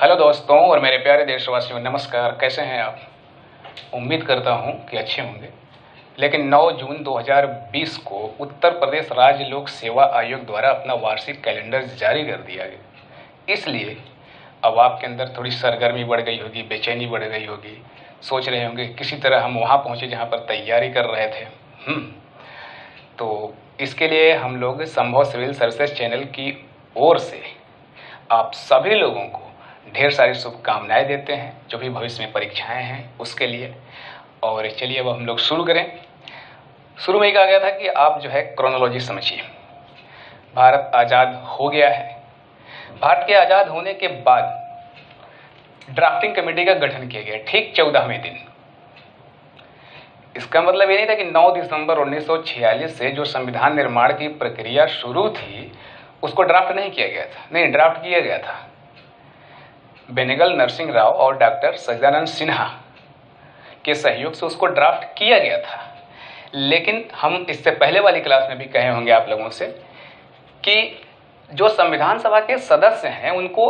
Hello दोस्तों और मेरे प्यारे देशवासियों, नमस्कार। कैसे हैं आप? उम्मीद करता हूं कि अच्छे होंगे। लेकिन 9 जून 2020 को उत्तर प्रदेश राज्य लोक सेवा आयोग द्वारा अपना वार्षिक कैलेंडर जारी कर दिया गया। इसलिए अब आपके अंदर थोड़ी सरगर्मी बढ़ गई होगी, बेचैनी बढ़ गई होगी। सोच रहे होंगे किसी तरह हम वहाँ पहुँचे जहाँ पर तैयारी कर रहे थे। तो इसके लिए हम लोग संभव सिविल सर्विसेज चैनल की ओर से आप सभी लोगों को ढेर सारी शुभकामनाएं देते हैं, जो भी भविष्य में परीक्षाएं हैं उसके लिए। और चलिए अब हम लोग शुरू करें। शुरू में ही कहा गया था कि आप जो है क्रोनोलॉजी समझिए। भारत आज़ाद हो गया है। भारत के आज़ाद होने के बाद ड्राफ्टिंग कमेटी का गठन किया गया, ठीक 14वें दिन। इसका मतलब ये नहीं था कि 9 दिसंबर 1946 से जो संविधान निर्माण की प्रक्रिया शुरू थी उसको ड्राफ्ट नहीं किया गया था। नहीं, ड्राफ्ट किया गया था। बेनेगल नरसिंह राव और डॉक्टर सच्चिदानंद सिन्हा के सहयोग से उसको ड्राफ्ट किया गया था। लेकिन हम इससे पहले वाली क्लास में भी कहे होंगे आप लोगों से कि जो संविधान सभा के सदस्य हैं उनको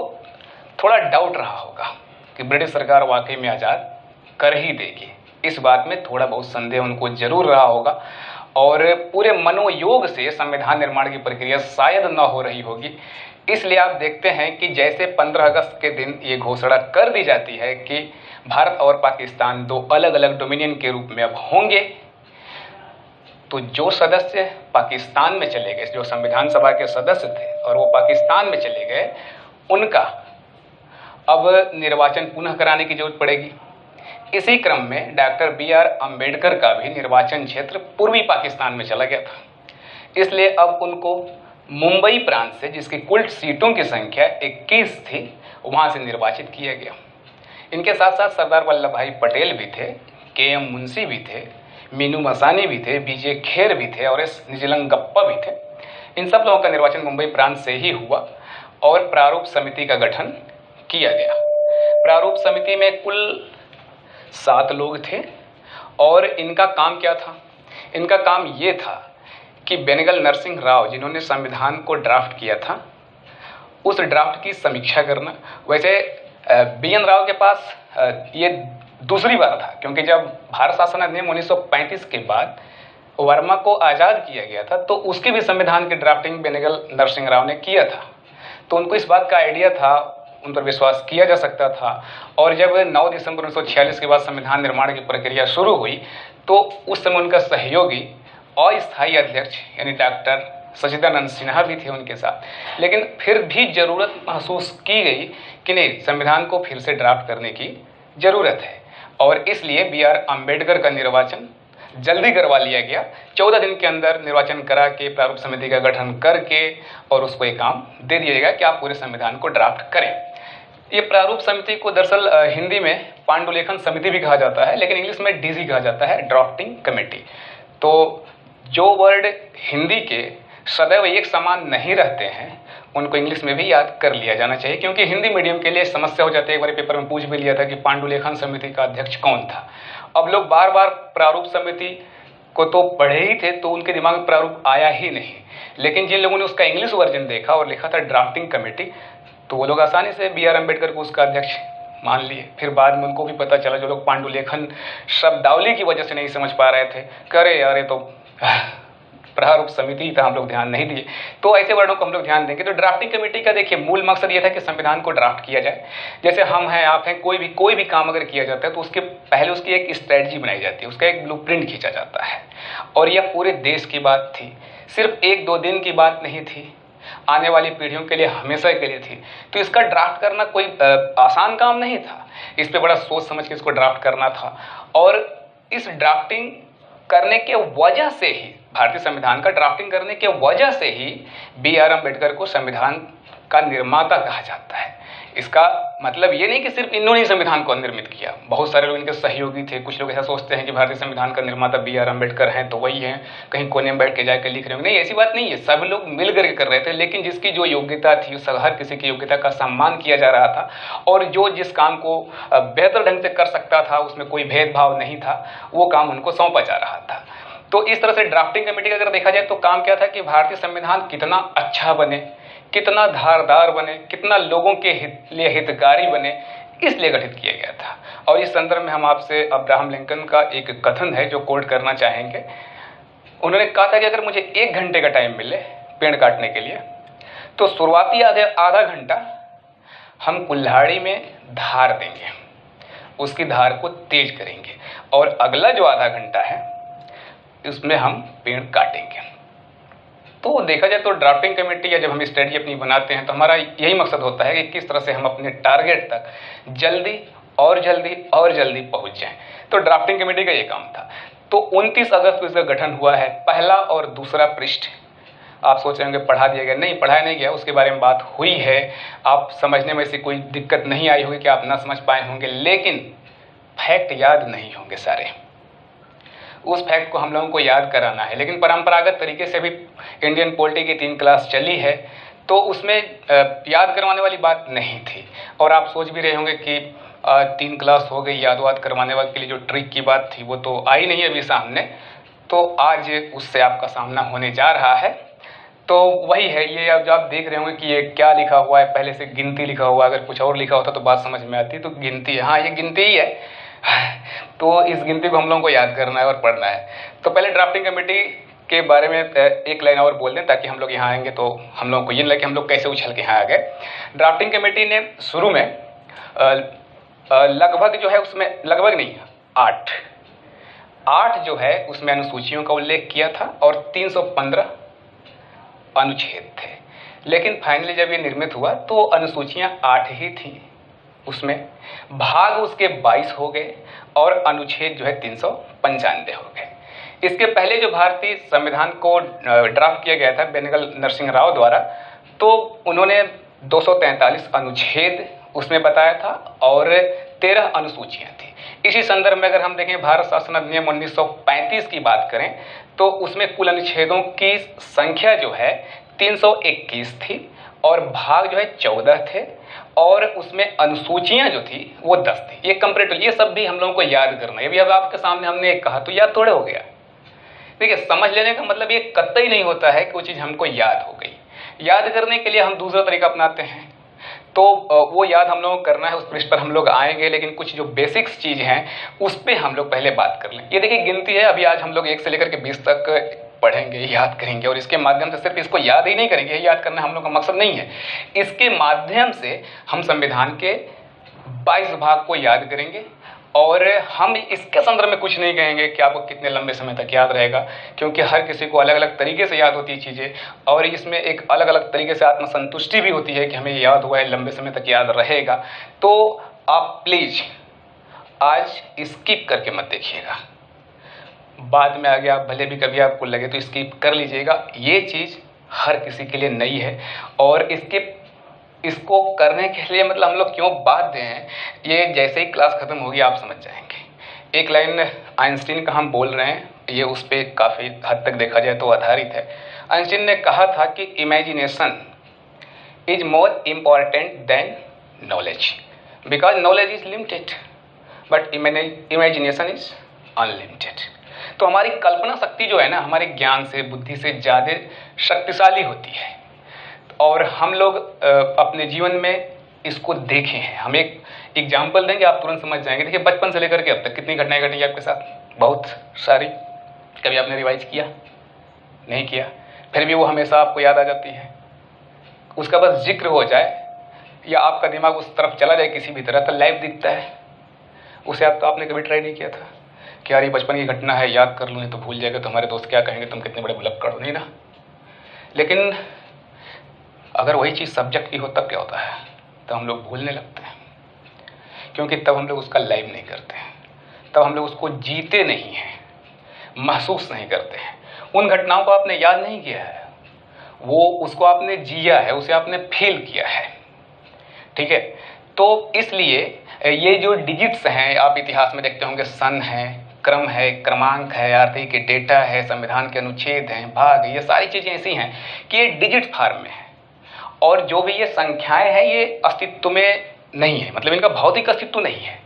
थोड़ा डाउट रहा होगा कि ब्रिटिश सरकार वाकई में आज़ाद कर ही देगी। इस बात में थोड़ा बहुत संदेह उनको जरूर रहा होगा और पूरे मनोयोग से संविधान निर्माण की प्रक्रिया शायद न हो रही होगी। इसलिए आप देखते हैं कि जैसे 15 अगस्त के दिन ये घोषणा कर दी जाती है कि भारत और पाकिस्तान दो अलग अलग डोमिनियन के रूप में अब होंगे, तो जो सदस्य पाकिस्तान में चले गए, जो संविधान सभा के सदस्य थे और वो पाकिस्तान में चले गए, उनका अब निर्वाचन पुनः कराने की जरूरत पड़ेगी। इसी क्रम में डॉक्टर BR अम्बेडकर का भी निर्वाचन क्षेत्र पूर्वी पाकिस्तान में चला गया था। इसलिए अब उनको मुंबई प्रांत से, जिसकी कुल सीटों की संख्या 21 थी, वहां से निर्वाचित किया गया। इनके साथ साथ सरदार वल्लभ भाई पटेल भी थे, KM मुंशी भी थे, मीनू मसानी भी थे, BJ खेर भी थे और S निजलंगप्पा भी थे। इन सब लोगों का निर्वाचन मुंबई प्रांत से ही हुआ और प्रारूप समिति का गठन किया गया। प्रारूप समिति में कुल 7 लोग थे और इनका काम क्या था? इनका काम ये था कि बेनेगल नरसिंह राव, जिन्होंने संविधान को ड्राफ्ट किया था, उस ड्राफ्ट की समीक्षा करना। वैसे BN राव के पास ये दूसरी बार था, क्योंकि जब भारत शासन अधिनियम 1935 के बाद वर्मा को आज़ाद किया गया था तो उसके भी संविधान की ड्राफ्टिंग बेनेगल नरसिंह राव ने किया था। तो उनको इस बात का आइडिया था, उन पर विश्वास किया जा सकता था। और जब 9 दिसंबर 1946 के बाद संविधान निर्माण की प्रक्रिया शुरू हुई तो उस समय उनका सहयोगी अस्थायी अध्यक्ष यानी डॉक्टर सच्चिदानंद सिन्हा भी थे उनके साथ। लेकिन फिर भी जरूरत महसूस की गई कि नहीं, संविधान को फिर से ड्राफ्ट करने की जरूरत है और इसलिए BR अम्बेडकर का निर्वाचन जल्दी करवा लिया गया। 14 दिन के अंदर निर्वाचन करा के प्रारूप समिति का गठन करके और उसको एक काम दे दिया गया कि आप पूरे संविधान को ड्राफ्ट करें। ये प्रारूप समिति को दरअसल हिंदी में पांडुलेखन समिति भी कहा जाता है, लेकिन इंग्लिश में DC कहा जाता है, ड्राफ्टिंग कमेटी। तो जो वर्ड हिंदी के सदैव एक समान नहीं रहते हैं उनको इंग्लिश में भी याद कर लिया जाना चाहिए, क्योंकि हिंदी मीडियम के लिए समस्या हो जाती है। एक बार पेपर में पूछ भी लिया था कि पांडुलेखन समिति का अध्यक्ष कौन था। अब लोग बार बार प्रारूप समिति को तो पढ़े ही थे तो उनके दिमाग में प्रारूप आया ही नहीं, लेकिन जिन लोगों ने उसका इंग्लिश वर्जन देखा और लिखा था ड्राफ्टिंग कमेटी, तो वो लोग आसानी से BR अम्बेडकर को उसका अध्यक्ष मान लिए। फिर बाद में उनको भी पता चला, जो लोग पांडुलेखन शब्दावली की वजह से नहीं समझ पा रहे थे, करे यार ये तो प्रारूप समिति था, हम लोग ध्यान नहीं दिए। तो ऐसे वर्णों को हम लोग ध्यान देंगे। तो ड्राफ्टिंग कमेटी का देखिए मूल मकसद ये था कि संविधान को ड्राफ्ट किया जाए। जैसे हम हैं, आप हैं, कोई भी काम अगर किया जाता है तो उसके पहले उसकी एक स्ट्रेटजी बनाई जाती है, उसका एक ब्लूप्रिंट खींचा जाता है। और यह पूरे देश की बात थी, सिर्फ 1-2 दिन की बात नहीं थी, आने वाली पीढ़ियों के लिए, हमेशा के लिए थी। तो इसका ड्राफ्ट करना कोई आसान काम नहीं था। इस पर बड़ा सोच समझ के इसको ड्राफ्ट करना था। और इस ड्राफ्टिंग करने के वजह से ही, भारतीय संविधान का ड्राफ्टिंग करने के वजह से ही BR अम्बेडकर को संविधान का निर्माता कहा जाता है। इसका मतलब ये नहीं कि सिर्फ इन्होंने संविधान को निर्मित किया, बहुत सारे लोग इनके सहयोगी थे। कुछ लोग ऐसा सोचते हैं कि भारतीय संविधान का निर्माता BR अम्बेडकर हैं तो वही हैं, कहीं कोने में बैठ के जाकर लिख रहे होंगे। नहीं, ऐसी बात नहीं है, सब लोग मिल करके कर रहे थे। लेकिन जिसकी जो योग्यता थी, हर किसी की योग्यता का सम्मान किया जा रहा था और जो जिस काम को बेहतर ढंग से कर सकता था, उसमें कोई भेदभाव नहीं था, वो काम उनको सौंपा जा रहा था। तो इस तरह से ड्राफ्टिंग कमेटी का अगर देखा जाए तो काम क्या था कि भारतीय संविधान कितना अच्छा बने, कितना धारदार बने, कितना लोगों के लिए हितकारी बने, इसलिए गठित किया गया था। और इस संदर्भ में हम आपसे अब्राहम लिंकन का एक कथन है जो कोट करना चाहेंगे। उन्होंने कहा था कि अगर मुझे 1 घंटे का टाइम मिले पेड़ काटने के लिए, तो शुरुआती आधा घंटा हम कुल्हाड़ी में धार देंगे, उसकी धार को तेज करेंगे, और अगला जो आधा घंटा है उसमें हम पेड़ काटेंगे। तो देखा जाए तो ड्राफ्टिंग कमेटी या जब हम स्ट्रेटजी अपनी बनाते हैं तो हमारा यही मकसद होता है कि किस तरह से हम अपने टारगेट तक जल्दी और जल्दी पहुंच जाएं। तो ड्राफ्टिंग कमेटी का ये काम था। तो 29 अगस्त को इसका गठन हुआ है। पहला और दूसरा पृष्ठ आप सोच रहे होंगे पढ़ा दिया गया, नहीं पढ़ाया नहीं गया, उसके बारे में बात हुई है। आप समझने में से कोई दिक्कत नहीं आई होगी कि आप ना समझ पाए होंगे, लेकिन फैक्ट याद नहीं होंगे सारे। उस फैक्ट को हम लोगों को याद कराना है। लेकिन परंपरागत तरीके से भी इंडियन पॉलिटी की 3 क्लास चली है, तो उसमें याद करवाने वाली बात नहीं थी। और आप सोच भी रहे होंगे कि 3 क्लास हो गई, याद करवाने वाले के लिए जो ट्रिक की बात थी वो तो आई नहीं अभी सामने। तो आज उससे आपका सामना होने जा रहा है। तो वही है, ये अब जो आप देख रहे होंगे कि ये क्या लिखा हुआ है, पहले से गिनती लिखा हुआ है। अगर कुछ और लिखा होता तो बात समझ में आती। तो गिनती है, हाँ ये गिनती ही है। तो इस गिनती को हम लोगों को याद करना है और पढ़ना है। तो पहले ड्राफ्टिंग कमेटी के बारे में एक लाइन और बोल दें, ताकि हम लोग यहाँ आएंगे तो हम लोगों को ये लगे कि हम लोग कैसे उछल के यहाँ आ गए। ड्राफ्टिंग कमेटी ने शुरू में लगभग जो है उसमें, लगभग नहीं, 8 जो है उसमें अनुसूचियों का उल्लेख किया था और 315 अनुच्छेद थे। लेकिन फाइनली जब ये निर्मित हुआ तो अनुसूचियां 8 ही थी, उसमें भाग उसके 22 हो गए और अनुच्छेद जो है 395 हो गए। इसके पहले जो भारतीय संविधान को ड्राफ्ट किया गया था बेनेगल नरसिंह राव द्वारा, तो उन्होंने 243 अनुच्छेद उसमें बताया था और 13 अनुसूचियां थी। इसी संदर्भ में अगर हम देखें भारत शासन अधिनियम 1935 की बात करें तो उसमें कुल अनुच्छेदों की संख्या जो है 321 थी और भाग जो है 14 थे और उसमें अनुसूचियां जो थी वो 10 थी। ये कंपैरेटिव, ये सब भी हम लोगों को याद करना है। अभी अब आपके सामने हमने एक कहा तो याद थोड़े हो गया। देखिए, समझ लेने का मतलब ये कतई नहीं होता है कि वो चीज़ हमको याद हो गई। याद करने के लिए हम दूसरा तरीका अपनाते हैं, तो वो याद हम लोगों को करना है, उस पृष्ठ पर हम लोग आएंगे। लेकिन कुछ जो बेसिक्स चीज़ हैं उस पर हम लोग पहले बात कर लें। ये देखिए गिनती है, अभी आज हम लोग 1 से लेकर के 20 तक पढ़ेंगे, याद करेंगे और इसके माध्यम से सिर्फ इसको याद ही नहीं करेंगे, ये याद करना हम लोग का मकसद नहीं है। इसके माध्यम से हम संविधान के 22 भाग को याद करेंगे और हम इसके संदर्भ में कुछ नहीं कहेंगे कि आपको कितने लंबे समय तक याद रहेगा, क्योंकि हर किसी को अलग अलग तरीके से याद होती है चीज़ें और इसमें एक अलग अलग तरीके से आत्मसंतुष्टि भी होती है कि हमें याद हुआ है, लंबे समय तक याद रहेगा। तो आप प्लीज़ आज स्किप करके मत देखिएगा, बाद में आगे आप भले भी कभी आपको लगे तो स्किप कर लीजिएगा। ये चीज़ हर किसी के लिए नई है और इसको करने के लिए मतलब हम लोग क्यों बाध्य हैं, ये जैसे ही क्लास ख़त्म होगी आप समझ जाएंगे। एक लाइन आइंस्टीन का हम बोल रहे हैं, ये उस पर काफ़ी हद तक देखा जाए तो आधारित है। आइंस्टीन ने कहा था कि imagination is more important than knowledge because knowledge is limited but imagination is unlimited. तो हमारी कल्पना शक्ति जो है ना, हमारे ज्ञान से, बुद्धि से ज़्यादा शक्तिशाली होती है और हम लोग अपने जीवन में इसको देखे हैं। हम एक एग्जाम्पल देंगे, आप तुरंत समझ जाएंगे। देखिए, बचपन से लेकर के अब तक कितनी घटनाएं घटी आपके साथ, बहुत सारी। कभी आपने रिवाइज किया? नहीं किया, फिर भी वो हमेशा आपको याद आ जाती है। उसका बस जिक्र हो जाए या आपका दिमाग उस तरफ चला जाए किसी भी तरह, तो लाइव दिखता है उसे। आप तो आपने कभी ट्राई नहीं किया था कि यार ये बचपन की घटना है, याद कर लूँ, नहीं तो भूल जाएगा, तो हमारे दोस्त क्या कहेंगे, तुम कितने बड़े भुलक्कड़ हो, नहीं ना। लेकिन अगर वही चीज़ सब्जेक्ट की हो तब क्या होता है, तो हम लोग भूलने लगते हैं, क्योंकि तब हम लोग उसका लाइव नहीं करते हैं, तब हम लोग उसको जीते नहीं हैं, महसूस नहीं करते हैं। उन घटनाओं को आपने याद नहीं किया है, वो उसको आपने जिया है, उसे आपने फील किया है, ठीक है। तो इसलिए ये जो डिजिट्स हैं, आप इतिहास में देखते होंगे, सन है, क्रम है, क्रमांक है, आर्थिक डेटा है, संविधान के अनुच्छेद हैं, भाग, ये सारी चीज़ें ऐसी हैं कि ये डिजिट फॉर्म में है। और जो भी ये संख्याएं हैं ये अस्तित्व में नहीं है, मतलब इनका भौतिक अस्तित्व नहीं है,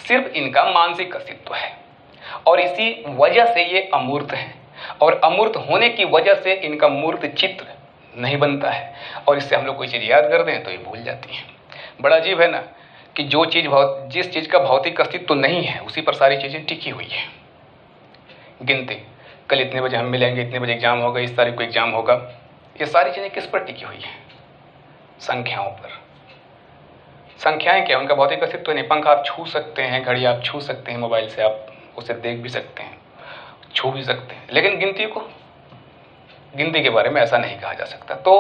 सिर्फ इनका मानसिक अस्तित्व है। और इसी वजह से ये अमूर्त हैं और अमूर्त होने की वजह से इनका मूर्त चित्र नहीं बनता है, और इससे हम लोग कोई चीज़ याद कर दें तो ये भूल जाती हैं। बड़ा अजीब है ना कि जिस चीज़ का भौतिक अस्तित्व तो नहीं है उसी पर सारी चीज़ें टिकी हुई है। गिनती, कल इतने बजे हम मिलेंगे, इतने बजे एग्जाम होगा, इस तारीख को एग्जाम होगा, ये सारी चीज़ें किस पर टिकी हुई हैं? संख्याओं पर। संख्याएं क्या, उनका भौतिक अस्तित्व तो नहीं। पंखा आप छू सकते हैं, घड़ी आप छू सकते हैं, मोबाइल से आप उसे देख भी सकते हैं, छू भी सकते हैं, लेकिन गिनती के बारे में ऐसा नहीं कहा जा सकता। तो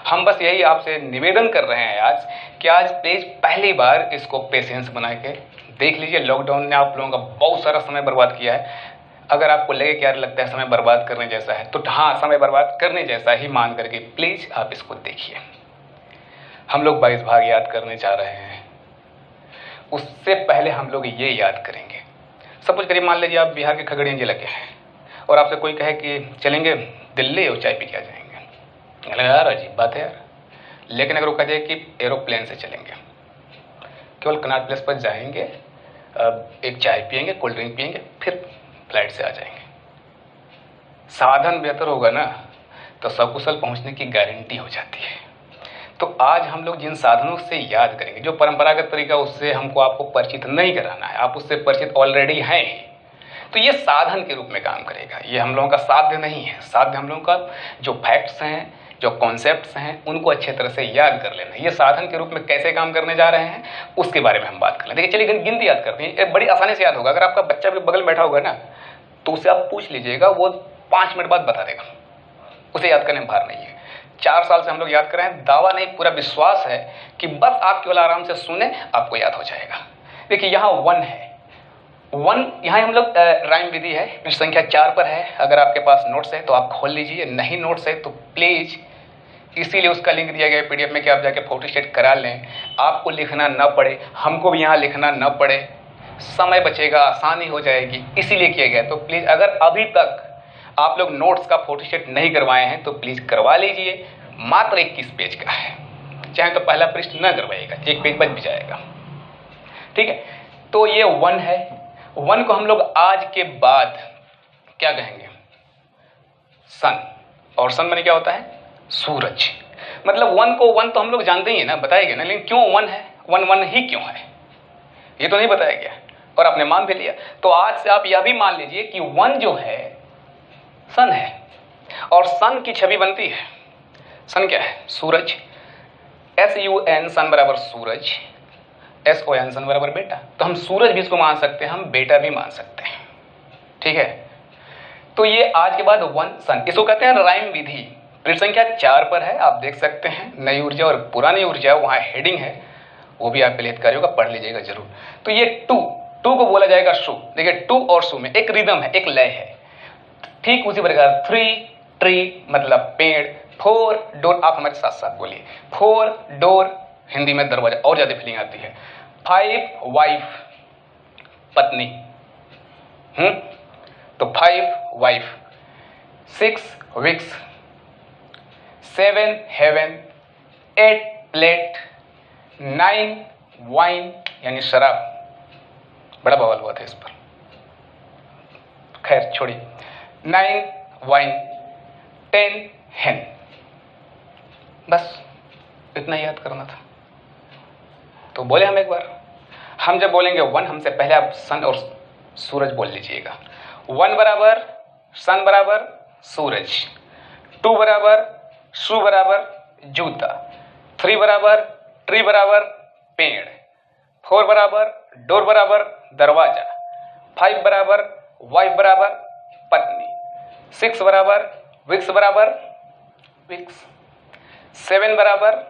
हम बस यही आपसे निवेदन कर रहे हैं आज कि आज प्लीज पहली बार इसको पेशेंस बना के देख लीजिए। लॉकडाउन ने आप लोगों का बहुत सारा समय बर्बाद किया है। अगर आपको लगे कि यार लगता है समय बर्बाद करने जैसा है, तो हाँ, समय बर्बाद करने जैसा ही मान करके प्लीज आप इसको देखिए। हम लोग 22 भाग याद करने जा रहे हैं, उससे पहले हम लोग ये याद करेंगे। सब कुछ करीब मान लीजिए आप बिहार के खगड़िया जिले के हैं और आपसे कोई कहे कि चलेंगे दिल्ली और चाय पी के आ जाएंगे, यार अजीब बात है यार। लेकिन अगर वो कहे कि एरोप्लेन से चलेंगे, केवल कनॉट प्लेस पर जाएंगे, एक चाय पियेंगे, कोल्ड ड्रिंक पियेंगे, फिर फ्लाइट से आ जाएंगे, साधन बेहतर होगा ना, तो सकुशल पहुंचने की गारंटी हो जाती है। तो आज हम लोग जिन साधनों से याद करेंगे, जो परंपरागत तरीका, उससे हमको आपको परिचित नहीं कराना है, आप उससे परिचित ऑलरेडी हैं, तो ये साधन के रूप में काम करेगा। ये हम लोगों का साध्य नहीं है। साध्य हम लोगों का जो फैक्ट्स हैं, जो कॉन्सेप्ट्स हैं, उनको अच्छे तरह से याद कर लेना। ये साधन के रूप में कैसे काम करने जा रहे हैं उसके बारे में हम बात कर लें। देखिए, चलिए गिनती याद करते हैं, बड़ी आसानी से याद होगा। अगर आपका बच्चा भी बगल में बैठा होगा ना, तो उसे आप पूछ लीजिएगा, वो 5 मिनट बाद बता देगा। उसे याद करने में भार नहीं है। 4 साल से हम लोग याद कर रहे हैं, दावा नहीं पूरा विश्वास है कि बस आप केवल आराम से सुने, आपको याद हो जाएगा। देखिए, यहाँ 1 है, 1 यहाँ हम लोग राइम विधि है, पृष्ठ संख्या 4 पर है। अगर आपके पास नोट्स है तो आप खोल लीजिए, नहीं नोट्स है तो प्लीज, इसीलिए उसका लिंक दिया गया है PDF में कि आप जाके फोटो स्टेट करा लें, आपको लिखना ना पड़े, हमको भी यहाँ लिखना ना पड़े, समय बचेगा, आसानी हो जाएगी, इसीलिए किया गया। तो प्लीज, अगर अभी तक आप लोग नोट्स का फोटो स्टेट नहीं करवाए हैं तो प्लीज करवा लीजिए। मात्र 21 पेज का है, चाहे तो पहला पृष्ठ न करवाइएगा, 1 पेज बच भी जाएगा, ठीक है। तो ये 1 है। 1 को हम लोग आज के बाद क्या कहेंगे? सन। और सन माने क्या होता है? सूरज। मतलब 1 को 1 तो हम लोग जानते ही है ना, बताया गया ना, लेकिन क्यों 1 है, 1 ही क्यों है, ये तो नहीं बताया गया, और आपने मान भी लिया। तो आज से आप यह भी मान लीजिए कि 1 जो है सन है, और सन की छवि बनती है। सन क्या है? सूरज। SUN, सन बराबर सूरज, SON, सन बराबर बेटा। तो हम सूरज भी इसको मान सकते हैं, हम बेटा भी मान सकते हैं, ठीक है। तो ये आज के बाद 1 सन, इसको कहते हैं राइम विधि। पृष्ठ संख्या 4 पर है, आप देख सकते हैं। नई ऊर्जा और पुरानी ऊर्जा, वहाँ हेडिंग है, वो भी आपके लिए हितकारी होगा, पढ़ लीजिएगा जरूर। तो ये 2 को बोला जाएगा शु। देखिए, 2 और शु में एक रिदम है, एक लय है। ठीक उसी प्रकार 3 ट्री मतलब पेड़, 4 डोर, आप हमारे साथ साथ बोलिए, 4 डोर, हिंदी में दरवाजा, और ज्यादा फीलिंग आती है। 5 वाइफ, पत्नी, तो 5 wife. 6 wicks, 7 heaven, 8 plate, 9 wine यानी शराब। बड़ा बवाल हुआ था इस पर, खैर छोड़िए। 9 वाइन, 10 hen। बस इतना याद करना था। तो बोले हम एक बार, हम जब बोलेंगे 1, हमसे पहले आप सन और सूरज बोल लीजिएगा। 1 बराबर सन बराबर सूरज, 2 बराबर शू बराबर जूता, 3 बराबर ट्री बराबर पेड़, 4 बराबर डोर बराबर दरवाजा, 5 बराबर वाइफ बराबर पत्नी, 6 बराबर विक्स बराबर विक्स, 7 बराबर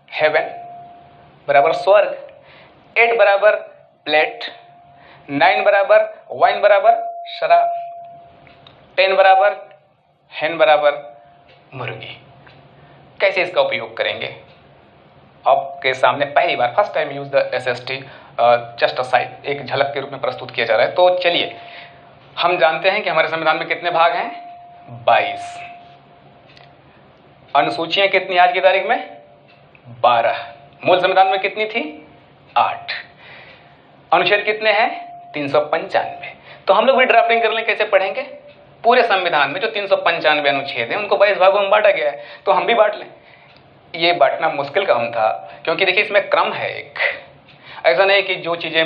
हेवन बराबर स्वर्ग, 8 बराबर प्लेट, 9 बराबर वाइन बराबर शराब, 10 बराबर hen बराबर मुर्गी। कैसे इसका उपयोग करेंगे? आपके सामने पहली बार, first time use the SST, just aside, एक झलक के रूप में प्रस्तुत किया जा रहा है। तो चलिए, हम जानते हैं कि हमारे संविधान में कितने भाग हैं? 22। अनुसूचियां कितनी आज की तारीख में? 12। मूल संविधान में कितनी थी? 8। अनुच्छेद कितने हैं? 395। तो हम लोग भी ड्राफ्टिंग कर लें, कैसे पढ़ेंगे? पूरे संविधान में जो 395 अनुच्छेद हैं उनको 22 भागों में बांटा गया है, तो हम भी बांट लें। ये बांटना मुश्किल काम था, क्योंकि देखिए इसमें क्रम है एक, ऐसा नहीं कि जो चीज़ें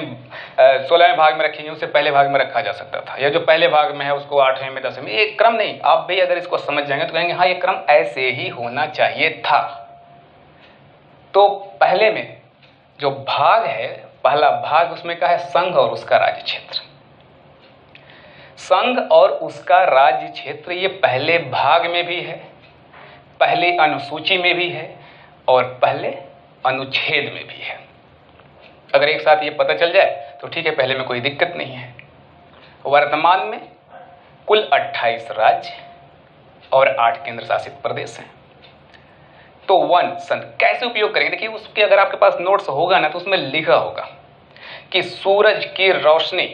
16वें भाग में रखी हैं उसे पहले भाग में रखा जा सकता था, या जो पहले भाग में है उसको 8वें में 10वें में, ये क्रम नहीं। आप भी अगर इसको समझ जाएंगे तो कहेंगे हाँ ये क्रम ऐसे ही होना चाहिए था। तो पहले में जो भाग है, पहला भाग, उसमें क्या है, संघ और उसका राज्य क्षेत्र। संघ और उसका राज्य क्षेत्र ये पहले भाग में भी है, पहले अनुसूची में भी है और पहले अनुच्छेद में भी है। अगर एक साथ ये पता चल जाए तो ठीक है, पहले में कोई दिक्कत नहीं है। वर्तमान में कुल 28 राज्य और 8 केंद्र शासित प्रदेश हैं। तो वन सन कैसे उपयोग करेंगे, देखिए उसके अगर आपके पास नोट्स होगा ना तो उसमें लिखा होगा कि सूरज की रोशनी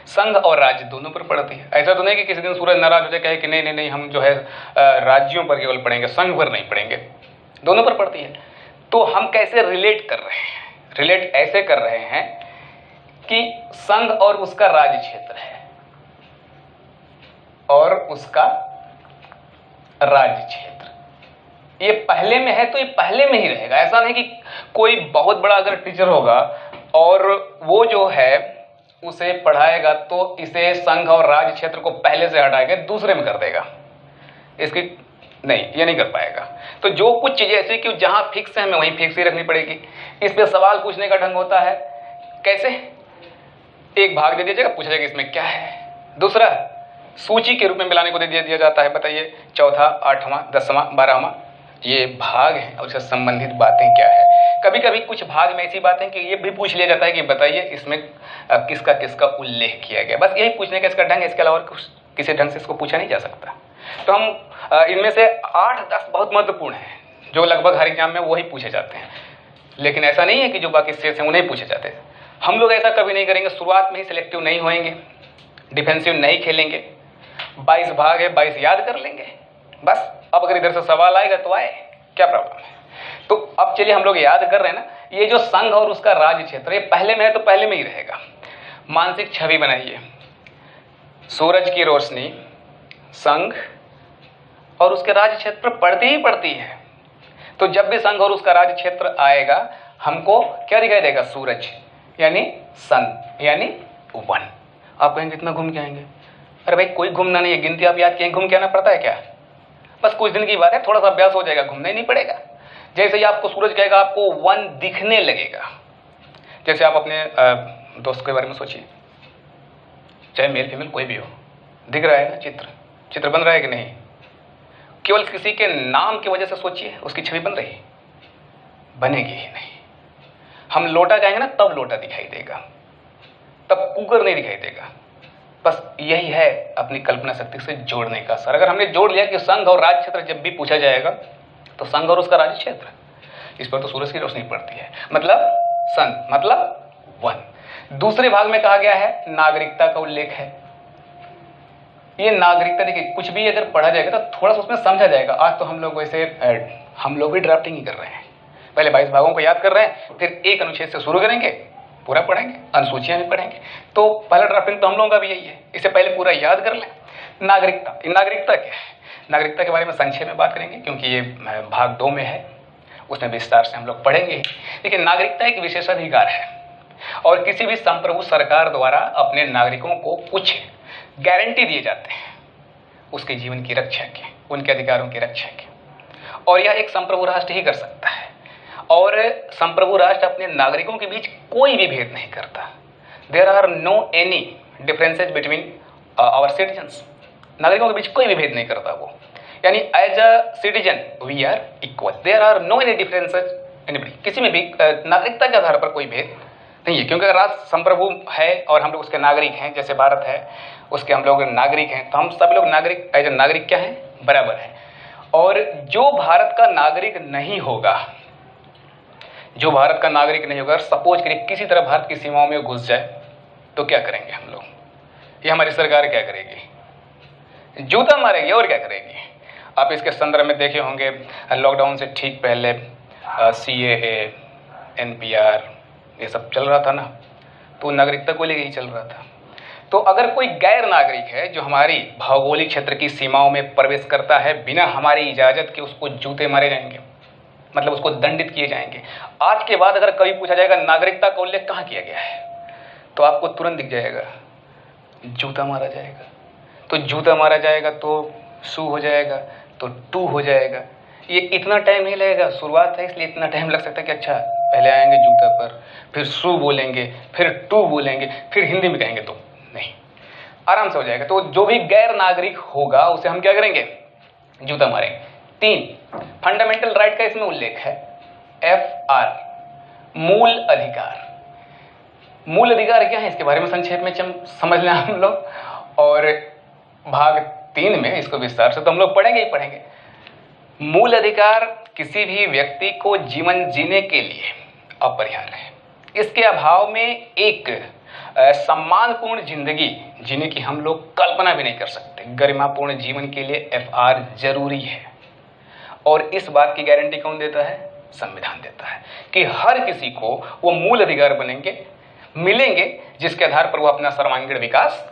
संघ और राज्य दोनों पर पड़ती है। ऐसा तो नहीं कि किसी दिन सूरज नाराज हो जाए, कहे कि नहीं नहीं नहीं हम जो है राज्यों पर केवल पढ़ेंगे, संघ पर नहीं पढ़ेंगे, दोनों पर पड़ती है। तो हम कैसे रिलेट कर रहे हैं, रिलेट ऐसे कर रहे हैं कि संघ और उसका राज्य क्षेत्र है और उसका राज्य क्षेत्र ये पहले में है तो ये पहले में ही रहेगा। ऐसा नहीं कि कोई बहुत बड़ा अगर टीचर होगा और वो जो है उसे पढ़ाएगा तो इसे संघ और राज्य क्षेत्र को पहले से हटा के दूसरे में कर देगा, इसकी नहीं, ये नहीं कर पाएगा। तो जो कुछ चीजें ऐसी कि जहां फिक्स है हमें वहीं फिक्स ही रखनी पड़ेगी। इस पे सवाल पूछने का ढंग होता है कैसे, एक भाग दे दीजिएगा, पूछा जाएगा इसमें क्या है। दूसरा सूची के रूप में मिलाने को दे दिया जाता है, बताइए चौथा, 8वां, 10वां, 12वां ये भाग है और उससे संबंधित बातें क्या है। कभी कभी कुछ भाग में ऐसी बातें कि ये भी पूछ लिया जाता है कि बताइए इसमें किसका किसका उल्लेख किया गया। बस यही पूछने का इसका ढंग है, इसके अलावा कुछ किसी ढंग से इसको पूछा नहीं जा सकता। तो हम इनमें से 8-10 बहुत महत्वपूर्ण हैं जो लगभग हर एग्जाम में वही पूछे जाते हैं, लेकिन ऐसा नहीं है कि जो बाकी शेष हैं उन्हें पूछे जाते हैं। हम लोग ऐसा कभी नहीं करेंगे, शुरुआत में ही सिलेक्टिव नहीं होएंगे, डिफेंसिव नहीं खेलेंगे। 22 भाग है, 22 याद कर लेंगे बस। अब अगर इधर से सवाल आएगा तो आए, क्या प्रॉब्लम है। तो अब चलिए हम लोग याद कर रहे हैं ना, ये जो संघ और उसका राज्य क्षेत्र ये पहले में है तो पहले में ही रहेगा। मानसिक छवि बनाइए, सूरज की रोशनी संघ और उसके राज्य क्षेत्र पर पड़ती ही पड़ती है। तो जब भी संघ और उसका राज्य क्षेत्र आएगा हमको क्या दिखाई देगा, सूरज यानी सन यानी 1। आप कहेंगे इतना घूम के आएंगे, अरे भाई कोई घूमना नहीं है, गिनती आप याद किए, घूम के आना पड़ता है क्या, बस कुछ दिन की बात है, थोड़ा सा अभ्यास हो जाएगा, घूमना ही नहीं पड़ेगा। जैसे ही आपको सूरज कहेगा आपको 1 दिखने लगेगा। जैसे आप अपने दोस्त के बारे में सोचिए, चाहे मेल फीमेल कोई भी हो, दिख रहा है ना, चित्र बन रहा है कि नहीं। केवल किसी के नाम की वजह से सोचिए, उसकी छवि बन रही, बनेगी ही नहीं। हम लोटा कहेंगे ना तब लोटा दिखाई देगा, तब कुकर नहीं दिखाई देगा। बस यही है अपनी कल्पना शक्ति से जोड़ने का सर। अगर हमने जोड़ लिया कि संघ और राज्य क्षेत्र जब भी पूछा जाएगा तो संघ और उसका राज्य क्षेत्र, इस पर तो सूरज की रोशनी पड़ती है, मतलब सन मतलब 1। दूसरे भाग में कहा गया है नागरिकता का उल्लेख है। ये नागरिकता देखिए कुछ भी अगर पढ़ा जाएगा तो थोड़ा सा उसमें समझा जाएगा। आज तो हम लोग वैसे हम लोग भी ड्राफ्टिंग ही कर रहे हैं, पहले 22 भागों को याद कर रहे हैं, फिर एक अनुच्छेद से शुरू करेंगे, पूरा पढ़ेंगे, अनुसूचियां भी पढ़ेंगे। तो पहला ड्राफ्टिंग तो हम लोगों का भी यही है, इससे पहले पूरा याद कर लें। नागरिकता क्या है, नागरिकता के बारे में संक्षेप में बात करेंगे क्योंकि ये भाग 2 में है, उसमें विस्तार से हम लोग पढ़ेंगे। लेकिन नागरिकता एक विशेषाधिकार है और किसी भी संप्रभु सरकार द्वारा अपने नागरिकों को कुछ गारंटी दिए जाते हैं उसके जीवन की रक्षा के, उनके अधिकारों की रक्षा के, और यह एक संप्रभु राष्ट्र ही कर सकता है। और संप्रभु राष्ट्र अपने नागरिकों के बीच कोई भी भेद नहीं करता। There are no any differences between our citizens. नागरिकों के बीच कोई भी भेद नहीं करता वो, यानी as a citizen we are equal. There are no any differences anybody, किसी में भी नागरिकता के आधार पर कोई भेद नहीं है। क्योंकि अगर राष्ट्र संप्रभु है और हम लोग उसके नागरिक हैं, जैसे भारत है उसके हम लोग नागरिक हैं, तो हम सब लोग नागरिक एज अ नागरिक क्या है, बराबर है। और जो भारत का नागरिक नहीं होगा, जो भारत का नागरिक नहीं होगा, सपोज करिए किसी तरह भारत की सीमाओं में घुस जाए तो क्या करेंगे हम लोग, ये हमारी सरकार क्या करेगी, जूता मारेगी और क्या करेगी। आप इसके संदर्भ में देखे होंगे लॉकडाउन से ठीक पहले CAA, NPR ये सब चल रहा था ना, तो नागरिकता को लेकर ही चल रहा था। तो अगर कोई गैर नागरिक है जो हमारी भौगोलिक क्षेत्र की सीमाओं में प्रवेश करता है बिना हमारी इजाज़त के, उसको जूते मारे जाएंगे। मतलब उसको दंडित किए जाएंगे। आज के बाद अगर कभी पूछा जाएगा नागरिकता का उल्लेख कहाँ किया गया है, तो आपको तुरंत दिख जाएगा जूता मारा जाएगा। तो जूता मारा जाएगा तो सू हो जाएगा, तो टू हो जाएगा। ये इतना टाइम नहीं लगेगा, शुरुआत है इसलिए इतना टाइम लग सकता है कि अच्छा पहले आएंगे जूता पर, फिर सू बोलेंगे, फिर टू बोलेंगे, फिर हिंदी में कहेंगे, तो नहीं, आराम से हो जाएगा। तो जो भी गैर नागरिक होगा उसे हम क्या करेंगे, जूता मारेंगे। 3, फंडामेंटल राइट का इसमें उल्लेख है, FR, मूल अधिकार। मूल अधिकार क्या है, इसके बारे में संक्षेप में समझ लें हम लोग, और भाग 3 में इसको विस्तार से तो हम लोग पढ़ेंगे ही पढ़ेंगे। मूल अधिकार किसी भी व्यक्ति को जीवन जीने के लिए अपरिहार्य है। इसके अभाव में एक सम्मानपूर्ण जिंदगी जीने की हम लोग कल्पना भी नहीं कर सकते। गरिमापूर्ण जीवन के लिए FR जरूरी है, और इस बात की गारंटी कौन देता है, संविधान देता है कि हर किसी को वो मूल अधिकार मिलेंगे जिसके आधार पर वो अपना सर्वांगीण विकास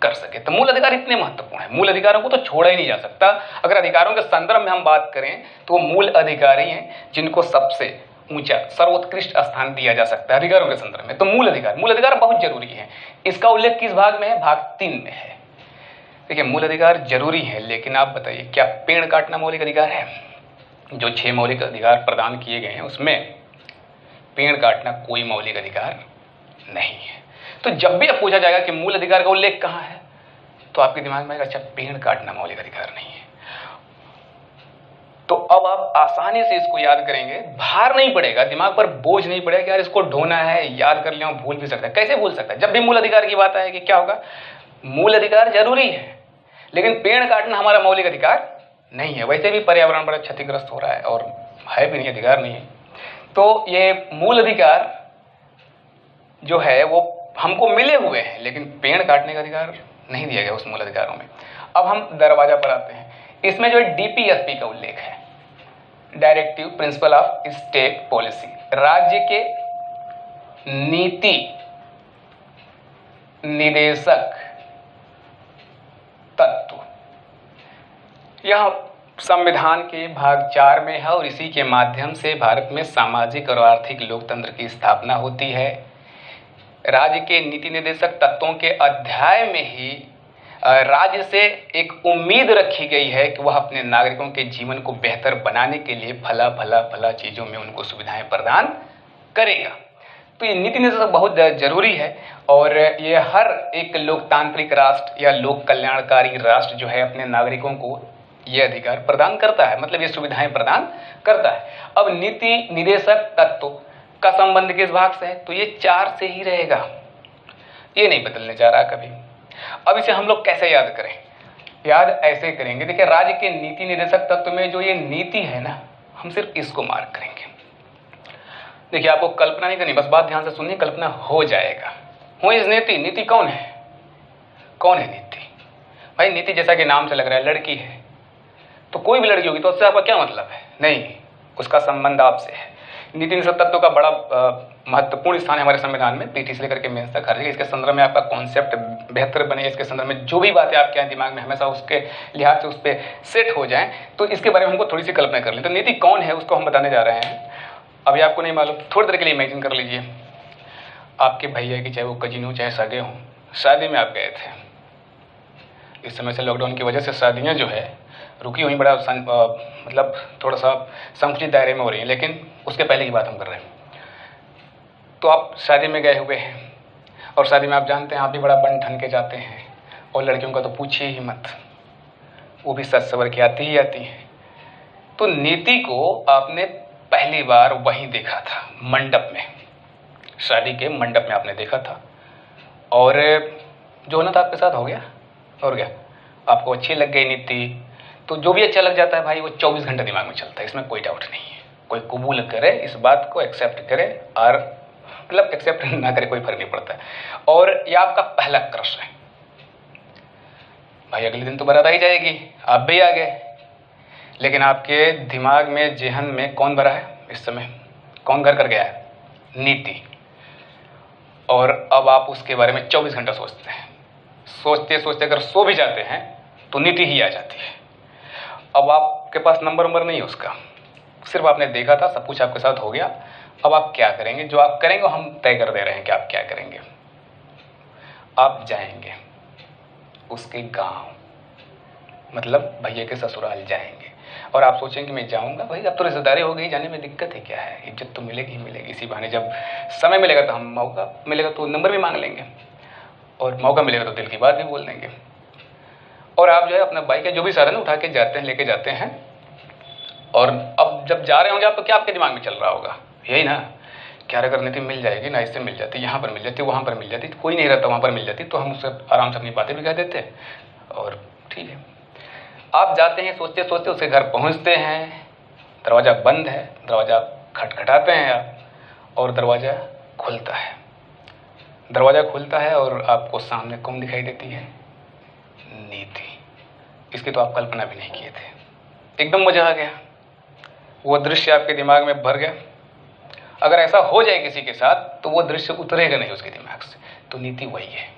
कर सके। तो मूल अधिकार इतने महत्वपूर्ण है, मूल अधिकारों को तो छोड़ा ही नहीं जा सकता। अगर अधिकारों के संदर्भ में हम बात करें तो वो मूल अधिकार ही हैं जिनको सबसे ऊंचा सर्वोत्कृष्ट स्थान दिया जा सकता है अधिकारों के संदर्भ में। तो मूल अधिकार बहुत जरूरी है। इसका उल्लेख किस भाग में है, भाग 3 में है। देखिए, मूल अधिकार जरूरी है, लेकिन आप बताइए क्या पेड़ काटना मौलिक अधिकार है? जो 6 मौलिक अधिकार प्रदान किए गए हैं उसमें पेड़ काटना कोई मौलिक अधिकार नहीं है। तो जब भी अब पूछा जाएगा कि मूल अधिकार का उल्लेख कहाँ है, तो आपके दिमाग में आएगा अच्छा पेड़ काटना मौलिक अधिकार नहीं है। तो अब आप आसानी से इसको याद करेंगे, भार नहीं पड़ेगा, दिमाग पर बोझ नहीं पड़ेगा कि यार इसको ढोना है, याद कर लिया, भूल भी सकता है। कैसे भूल सकता है? जब भी मूल अधिकार की बात आएगी क्या होगा, मूल अधिकार जरूरी है लेकिन पेड़ काटना हमारा मौलिक अधिकार नहीं है। वैसे भी पर्यावरण बड़ा क्षतिग्रस्त हो रहा है और है भी नहीं, अधिकार नहीं है। तो ये मूल अधिकार जो है वो हमको मिले हुए हैं, लेकिन पेड़ काटने का अधिकार नहीं दिया गया उस मूल अधिकारों में। अब हम दरवाजा पर आते हैं। इसमें जो है DPSP का उल्लेख है, directive principle of state policy, राज्य के नीति निदेशक तत्व। यह संविधान के भाग 4 में है और इसी के माध्यम से भारत में सामाजिक और आर्थिक लोकतंत्र की स्थापना होती है। राज्य के नीति निर्देशक तत्वों के अध्याय में ही राज्य से एक उम्मीद रखी गई है कि वह अपने नागरिकों के जीवन को बेहतर बनाने के लिए भला चीजों में उनको सुविधाएं प्रदान करेगा। तो ये नीति निर्देशक बहुत जरूरी है और ये हर एक लोकतांत्रिक राष्ट्र या लोक कल्याणकारी राष्ट्र जो है अपने नागरिकों को ये अधिकार प्रदान करता है, मतलब ये सुविधाएं प्रदान करता है। अब नीति निदेशक तत्व का संबंध किस भाग से है, तो ये 4 से ही रहेगा, ये नहीं बदलने जा रहा कभी। अब इसे हम लोग कैसे याद करें? याद ऐसे करेंगे, देखिए राज्य के नीति निदेशक तत्व में जो ये नीति है ना, हम सिर्फ इसको मार्क करेंगे। देखिए आपको कल्पना नहीं करनी, बस बात ध्यान से सुनिए, कल्पना हो जाएगा। हूँ इस नीति, नीति कौन है? कौन है नीति? भाई नीति जैसा कि नाम से लग रहा है लड़की है, तो कोई भी लड़की होगी तो उससे आपका क्या मतलब है? नहीं, उसका संबंध आपसे है। नीति निदेशक तत्व का बड़ा महत्वपूर्ण स्थान है हमारे संविधान में, पीटी से लेकर के मेंस तक हर जगह इसके संदर्भ में आपका कॉन्सेप्ट बेहतर बने, इसके संदर्भ में जो भी बातें आपके यहाँ दिमाग में हमेशा उसके लिहाज से उस पर सेट हो जाएं, तो इसके बारे में हमको थोड़ी सी कल्पना कर लें। तो नीति कौन है उसको हम बताने जा रहे हैं। अभी आपको नहीं मालूम, थोड़ी देर के लिए इमेजिन कर लीजिए, आपके भैया की चाहे वो कजिन हो चाहे सगे हों, शादी में आप गए थे। इस समय से लॉकडाउन की वजह से शादियाँ जो है रुकी हुई, बड़ा मतलब थोड़ा सा संकुचित दायरे में हो रही है, लेकिन उसके पहले की बात हम कर रहे हैं। तो आप शादी में गए हुए हैं और शादी में आप जानते हैं आप भी बड़ा बन ठन के जाते हैं, और लड़कियों का तो पूछिए ही मत, वो भी सज सवर के आती ही आती हैं। तो नीति को आपने पहली बार वहीं देखा था, मंडप में, शादी के मंडप में आपने देखा था, और जो होना था आपके साथ हो गया। और क्या आपको अच्छी लग गई नीति, तो जो भी अच्छा लग जाता है भाई वो 24 घंटे दिमाग में चलता है, इसमें कोई डाउट नहीं है। कोई कबूल करे इस बात को, एक्सेप्ट करे, और मतलब एक्सेप्ट ना करे कोई फर्क नहीं पड़ता है। और ये आपका पहला क्रश है भाई, अगले दिन तो बारात आ ही जाएगी, आप भी आ गए, लेकिन आपके दिमाग में जेहन में कौन भरा है इस समय, कौन घर कर गया है? नीति। और अब आप उसके बारे में 24 घंटा सोचते हैं, सोचते सोचते अगर सो भी जाते हैं तो नीति ही आ जाती है। अब आपके पास नंबर नहीं है उसका, सिर्फ आपने देखा था, सब कुछ आपके साथ हो गया, अब आप क्या करेंगे? जो आप करेंगे हम तय कर दे रहे हैं कि आप क्या करेंगे। आप जाएंगे उसके गांव, मतलब भैया के ससुराल जाएंगे, और आप सोचेंगे मैं जाऊंगा, भाई अब तो रिश्तेदारी हो गई, जाने में दिक्कत है क्या है, इज्जत तो मिलेगी ही मिलेगी। इसी बहाने जब समय मिलेगा तो हम, मौका मिलेगा तो नंबर भी मांग लेंगे, और मौका मिलेगा तो दिल की बात भी बोल देंगे। और आप जो है अपना बाइक या जो भी साधन उठा के जाते हैं, लेके जाते हैं, और अब जब जा रहे होंगे आप तो क्या आपके दिमाग में चल रहा होगा? यही ना, क्या अगर नीति मिल जाएगी ना, इससे मिल जाती, यहाँ पर मिल जाती, वहाँ पर मिल जाती, कोई नहीं रहता वहाँ पर मिल जाती, तो हम उससे आराम से अपनी बातें भी कह देते और ठीक है। आप जाते हैं सोचते सोचते, उसके घर पहुँचते हैं, दरवाज़ा बंद है, दरवाज़ा खटखटाते हैं आप, और दरवाज़ा खुलता है। दरवाज़ा खुलता है और आपको सामने कौन दिखाई देती है? नीति। इसकी तो आप कल्पना भी नहीं किए थे। एकदम मजा आ गया, वो दृश्य आपके दिमाग में भर गया। अगर ऐसा हो जाए किसी के साथ तो वो दृश्य उतरेगा नहीं उसके दिमाग से, तो नीति वही है।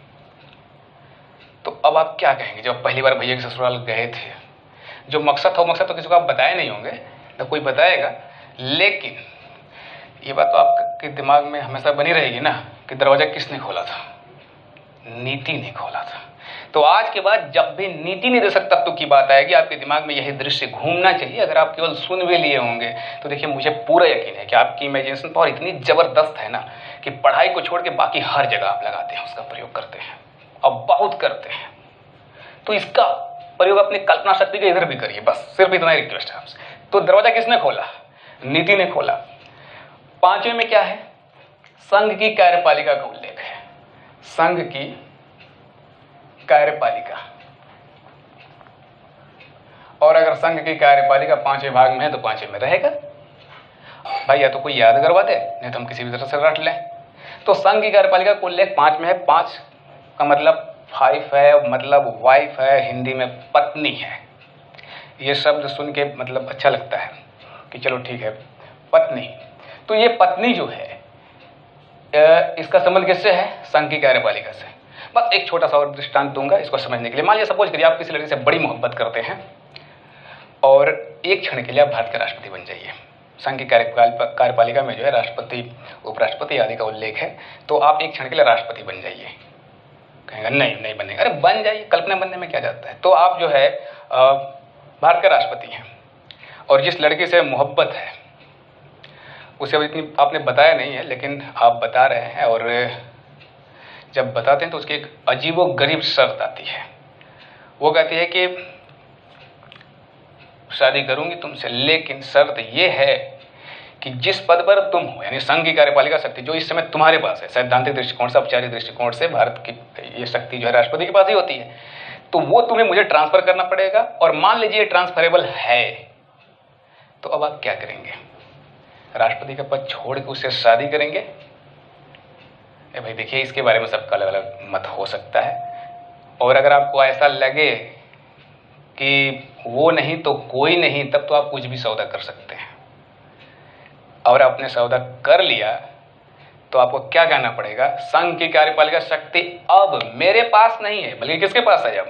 तो अब आप क्या कहेंगे? जब पहली बार भैया के ससुराल गए थे, जो मकसद था, मकसद तो किसी को आप बताए नहीं होंगे, ना कोई बताएगा, लेकिन ये बात तो आपके दिमाग में हमेशा बनी रहेगी ना कि दरवाजा किसने खोला था? नीति ने खोला था। तो आज के बाद जब भी नीति निर्देशक तत्व की बात आएगी, आपके दिमाग में यही दृश्य घूमना चाहिए। अगर आप केवल सुन भी लिए होंगे तो देखिए, मुझे पूरा यकीन है कि आपकी इमेजिनेशन पावर इतनी जबरदस्त है ना कि पढ़ाई को छोड़ के बाकी हर जगह आप लगाते हैं, उसका प्रयोग करते हैं, और बहुत करते हैं। तो इसका प्रयोग अपनी कल्पना शक्ति के इधर भी करिए, बस सिर्फ इतना ही रिक्वेस्ट है आपसे। तो दरवाजा किसने खोला? नीति ने खोला। 5वें में क्या है? संघ की कार्यपालिका का उल्लेख है। संघ की कार्यपालिका, और अगर संघ की कार्यपालिका 5वें भाग में है तो 5वें में रहेगा भाई, या तो कोई याद करवा दे, नहीं तो हम किसी भी तरह से रट लें। तो संघ की कार्यपालिका का उल्लेख 5 में है। 5 का मतलब 5 है, मतलब वाइफ है, हिंदी में पत्नी है। ये शब्द सुन के मतलब अच्छा लगता है कि चलो ठीक है, पत्नी। तो ये पत्नी जो है, इसका संबंध किससे है? संघ की कार्यपालिका से। बस एक छोटा सा और दृष्टांत दूंगा इसको समझने के लिए। मान लीजिए सपोज करिए आप किसी लड़की से बड़ी मोहब्बत करते हैं और एक क्षण के लिए आप भारत के राष्ट्रपति बन जाइए। संघ की कार्यपालिका में जो है राष्ट्रपति, उपराष्ट्रपति आदि का उल्लेख है। तो आप एक क्षण के लिए राष्ट्रपति बन जाइए। कहेंगे नहीं बनेगा। अरे बन जाइए, कल्पना बनने में क्या जाता है। तो आप जो है भारत के राष्ट्रपति हैं, और जिस लड़की से मोहब्बत है उसे अब इतनी आपने बताया नहीं है, लेकिन आप बता रहे हैं, और जब बताते हैं तो उसकी एक अजीबोगरीब शर्त आती है। वो कहती है कि शादी करूंगी तुमसे, लेकिन शर्त ये है कि जिस पद पर तुम हो, यानी संघ की कार्यपालिका शक्ति जो इस समय तुम्हारे पास है, सैद्धांतिक दृष्टिकोण से, औपचारिक दृष्टिकोण से भारत की ये शक्ति जो है राष्ट्रपति के पास ही होती है, तो वो तुम्हें मुझे ट्रांसफर करना पड़ेगा। और मान लीजिए ट्रांसफरेबल है, तो अब आप क्या करेंगे? राष्ट्रपति का पद छोड़ के उससे शादी करेंगे? भाई देखिए, इसके बारे में सबका अलग अलग मत हो सकता है, और अगर आपको ऐसा लगे कि वो नहीं तो कोई नहीं, तब तो आप कुछ भी सौदा कर सकते हैं। और आपने सौदा कर लिया तो आपको क्या कहना पड़ेगा? संघ की कार्यपालिका शक्ति अब मेरे पास नहीं है, बल्कि किसके पास है?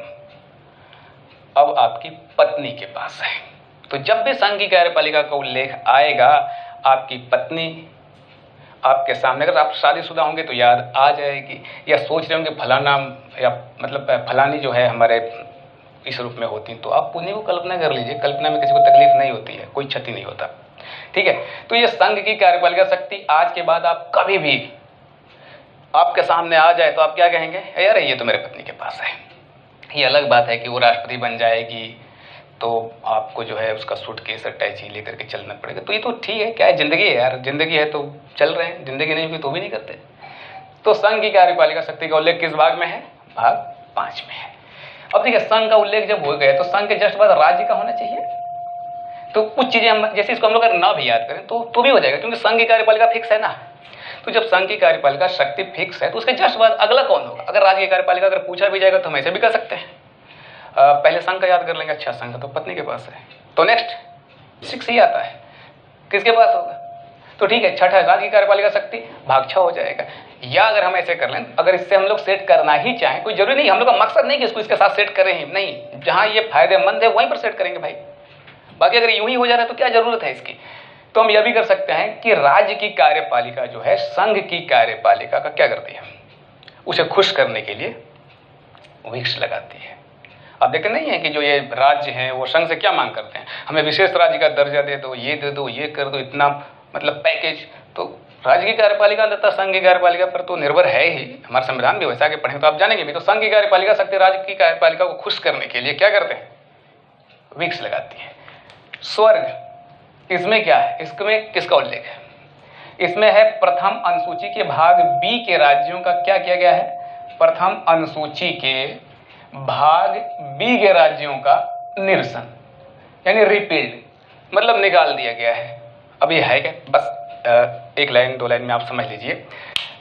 अब आपकी पत्नी के पास है। तो जब भी संघ की कार्यपालिका का उल्लेख आएगा, आपकी पत्नी आपके सामने, अगर आप शादीशुदा होंगे तो याद आ जाएगी, या सोच रहे होंगे फलाना, या मतलब फलानी जो है हमारे इस रूप में होती, तो आप उन्हीं को कल्पना कर लीजिए। कल्पना में किसी को तकलीफ नहीं होती है, कोई क्षति नहीं होता, ठीक है। तो ये संघ की कार्यपालिका शक्ति आज के बाद आप कभी भी आपके सामने आ जाए तो आप क्या कहेंगे? यार ये तो मेरे पत्नी के पास है। ये अलग बात है कि वो राष्ट्रपति बन जाएगी तो आपको जो है उसका सूटकेस अटैची लेकर के चलना पड़ेगा। तो ये तो ठीक है, क्या है, जिंदगी है यार, जिंदगी है तो चल रहे हैं, जिंदगी नहीं होगी तो भी नहीं करते। तो संघ की कार्यपालिका शक्ति का उल्लेख किस भाग में है? भाग 5 में है। अब देखिए, संघ का उल्लेख जब हो गया तो संघ के जस्ट बाद राज्य का होना चाहिए। तो कुछ चीजें हम, जैसे इसको हम लोग अगर ना भी याद करें तो भी हो जाएगा, क्योंकि संघ की कार्यपालिका फिक्स है ना। तो जब संघ की कार्यपालिका शक्ति फिक्स है तो उसके जस्ट बाद अगला कौन होगा? अगर राज्य की कार्यपालिका अगर पूछा भी जाएगा तो हम ऐसे भी कर सकते हैं, पहले संघ का याद कर लेंगे। अच्छा, संघ तो पत्नी के पास है, तो नेक्स्ट 6 ही आता है, किसके पास होगा? तो ठीक है, छठा राज्य की कार्यपालिका शक्ति, भाग 6 हो जाएगा। या अगर हम ऐसे कर लें, अगर इससे हम लोग सेट करना ही चाहें, कोई जरूरी नहीं, हम लोग का मकसद नहीं कि इसको इसके साथ सेट करें ही नहीं, जहां ये फायदेमंद है वहीं पर सेट करेंगे भाई। बाकी अगर यूं ही हो जा रहा है तो क्या जरूरत है इसकी? तो हम यह भी कर सकते हैं कि राज्य की कार्यपालिका जो है संघ की कार्यपालिका का क्या करती है, उसे खुश करने के लिए विक्स लगाती है। आप देखते नहीं है कि जो ये राज्य हैं वो संघ से क्या मांग करते हैं, हमें विशेष राज्य का दर्जा दे दो, ये दे दो, ये कर दो, इतना मतलब पैकेज। तो राज्य की कार्यपालिका अंततः संघ की कार्यपालिका पर तो निर्भर है ही। हमारा संविधान भी वैसा के पढ़ें तो आप जानेंगे भी। तो संघ की कार्यपालिका शक्ति राज्य की कार्यपालिका को खुश करने के लिए क्या करते हैं, विक्स लगाती है। स्वर्ग, इसमें क्या है, इसमें किसका उल्लेख है, इसमें है प्रथम अनुसूची के भाग बी के राज्यों का क्या किया गया है, प्रथम अनुसूची के भाग बी के राज्यों का निरसन यानी रिपील्ड, मतलब निकाल दिया गया है। अब ये है क्या, बस एक लाइन दो लाइन में आप समझ लीजिए।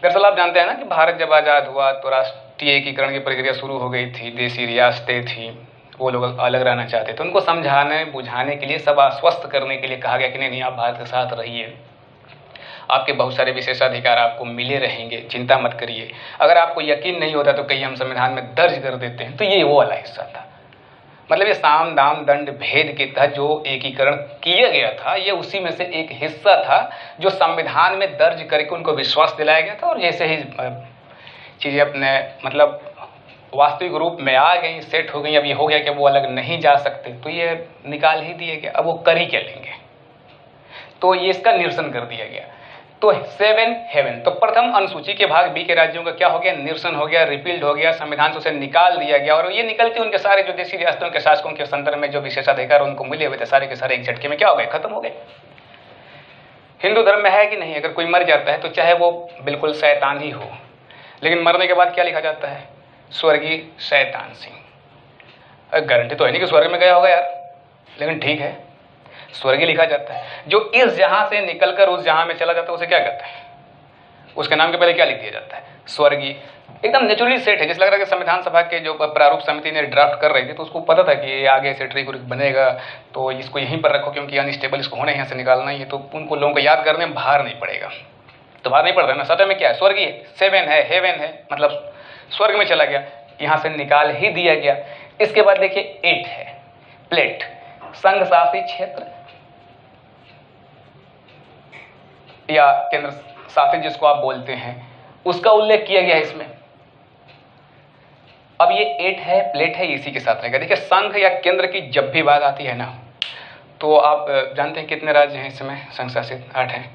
दरअसल आप जानते हैं ना कि भारत जब आज़ाद हुआ तो राष्ट्रीय एकीकरण की प्रक्रिया शुरू हो गई थी, देशी रियासतें थी, वो लोग अलग रहना चाहते थे। उनको समझाने बुझाने के लिए, सब आश्वस्त करने के लिए कहा गया कि नहीं आप भारत के साथ रहिए, आपके बहुत सारे विशेषाधिकार आपको मिले रहेंगे, चिंता मत करिए। अगर आपको यकीन नहीं होता तो कहीं हम संविधान में दर्ज कर देते हैं। तो ये वो वाला हिस्सा था, मतलब ये साम दाम दंड भेद के तहत जो एकीकरण किया गया था, ये उसी में से एक हिस्सा था जो संविधान में दर्ज करके उनको विश्वास दिलाया गया था। और जैसे ही चीज़ें अपने मतलब वास्तविक रूप में आ गई, सेट हो गई, अब ये हो गया कि वो अलग नहीं जा सकते, तो ये निकाल ही दिए गया। अब वो कर ही क्या लेंगे, तो ये इसका निरसन कर दिया गया। तो 7 हेवन, तो प्रथम अनुसूची के भाग बी के राज्यों का क्या हो गया, निरसन हो गया, रिपील्ड हो गया, संविधान से उसे निकाल दिया गया। और ये निकलते उनके सारे जो देशी रियासतों के शासकों के संदर्भ में जो विशेषाधिकार उनको मिले हुए थे, सारे के सारे एक झटके में क्या हो गए, खत्म हो गए। हिंदू धर्म में है कि नहीं, अगर कोई मर जाता है तो चाहे वो बिल्कुल शैतान ही हो, लेकिन मरने के बाद क्या लिखा जाता है, स्वर्गीय शैतान सिंह। गारंटी तो है नहीं कि स्वर्ग में गया होगा यार, लेकिन ठीक है, स्वर्गीय लिखा जाता है। जो इस जहां से निकलकर उस जहां में चला जाता है उसे क्या कहते हैं, उसके नाम के पहले क्या लिख दिया जाता है, स्वर्गीय। एकदम नेचुरली सेट है। जैसे लग रहा है कि संविधान सभा के जो प्रारूप समिति ने ड्राफ्ट कर रही थी तो उसको पता था कि ये आगे से ट्रिक बनेगा, तो इसको यहीं पर रखो क्योंकि अनस्टेबल इसको होना यहाँ से निकालना ही है, तो उनको लोगों को याद करने में भार नहीं पड़ेगा। तो भार नहीं पड़ता ना, सतह में क्या है, स्वर्गीय, 7 है, हेवन है, मतलब स्वर्ग में चला गया, यहाँ से निकाल ही दिया गया। इसके बाद देखिए 8 है, प्लेट, संघ शासित क्षेत्र या केंद्र शासित जिसको आप बोलते हैं, उसका उल्लेख किया गया है इसमें। अब ये 8 है, प्लेट है, इसी के साथ रहेगा। देखिए संघ या केंद्र की जब भी बात आती है ना, तो आप जानते हैं कितने राज्य हैं इस समय संघ शासित, 8 हैं।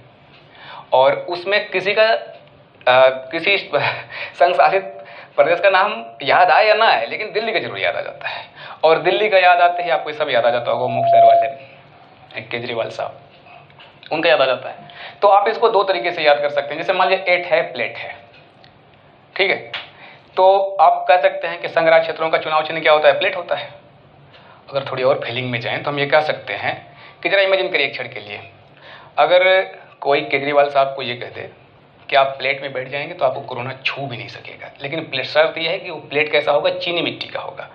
और उसमें किसी का किसी संघ शासित प्रदेश का नाम याद आए या ना आए, लेकिन दिल्ली का जरूर याद आ जाता है। और दिल्ली का याद आते ही आपको सब याद आ जाता होगा, मुख्तार वाले केजरीवाल साहब, उनका याद आ जाता है। तो आप इसको दो तरीके से याद कर सकते हैं। जैसे मान लीजिए 8 है, प्लेट है, ठीक है, तो आप कह सकते हैं कि संघराज क्षेत्रों का चुनाव चिन्ह क्या होता है, प्लेट होता है। अगर थोड़ी और फीलिंग में जाएं तो हम ये कह सकते हैं कि जरा इमेजिन करिए एक क्षण के लिए, अगर कोई केजरीवाल साहब को ये कह दे कि आप प्लेट में बैठ जाएंगे तो आपको कोरोना छू भी नहीं सकेगा, लेकिन प्लेट शर्त यह है कि वो प्लेट कैसा होगा, चीनी मिट्टी का होगा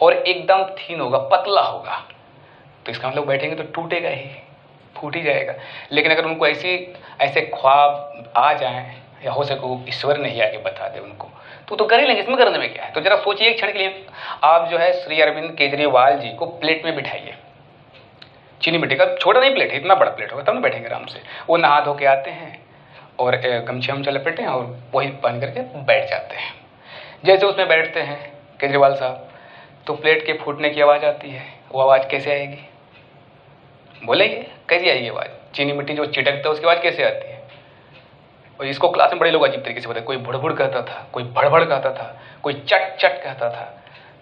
और एकदम थीन होगा, पतला होगा। तो इसका मतलब बैठेंगे तो टूटेगा ही, फूट ही जाएगा। लेकिन अगर उनको ऐसे ख्वाब आ जाएं, या हो सके ईश्वर ने ही आगे बता दे उनको, तो कर ही लेंगे, इसमें करने में क्या है। तो जरा सोचिए एक क्षण के लिए, आप जो है श्री अरविंद केजरीवाल जी को प्लेट में बिठाइए, चीनी मिट्टी का, छोटा नहीं प्लेट है, इतना बड़ा प्लेट होगा, तब ना बैठेंगे आराम से। वो नहा धो के आते हैं और गमछे हम लपेटे हैं और वही पानी करके बैठ जाते हैं। जैसे उसमें बैठते हैं केजरीवाल साहब, तो प्लेट के फूटने की आवाज़ आती है। वो आवाज़ कैसे आएगी, बोलेंगे कैसी आएगी आवाज़, चीनी मिट्टी जो चिटकता है उसकी आवाज़ कैसे आती है। और इसको क्लास में बड़े लोग अजीब तरीके से बताते, कोई बुड़बुड़ कहता था, कोई भड़बड़ कहता था, कोई चट चट कहता था।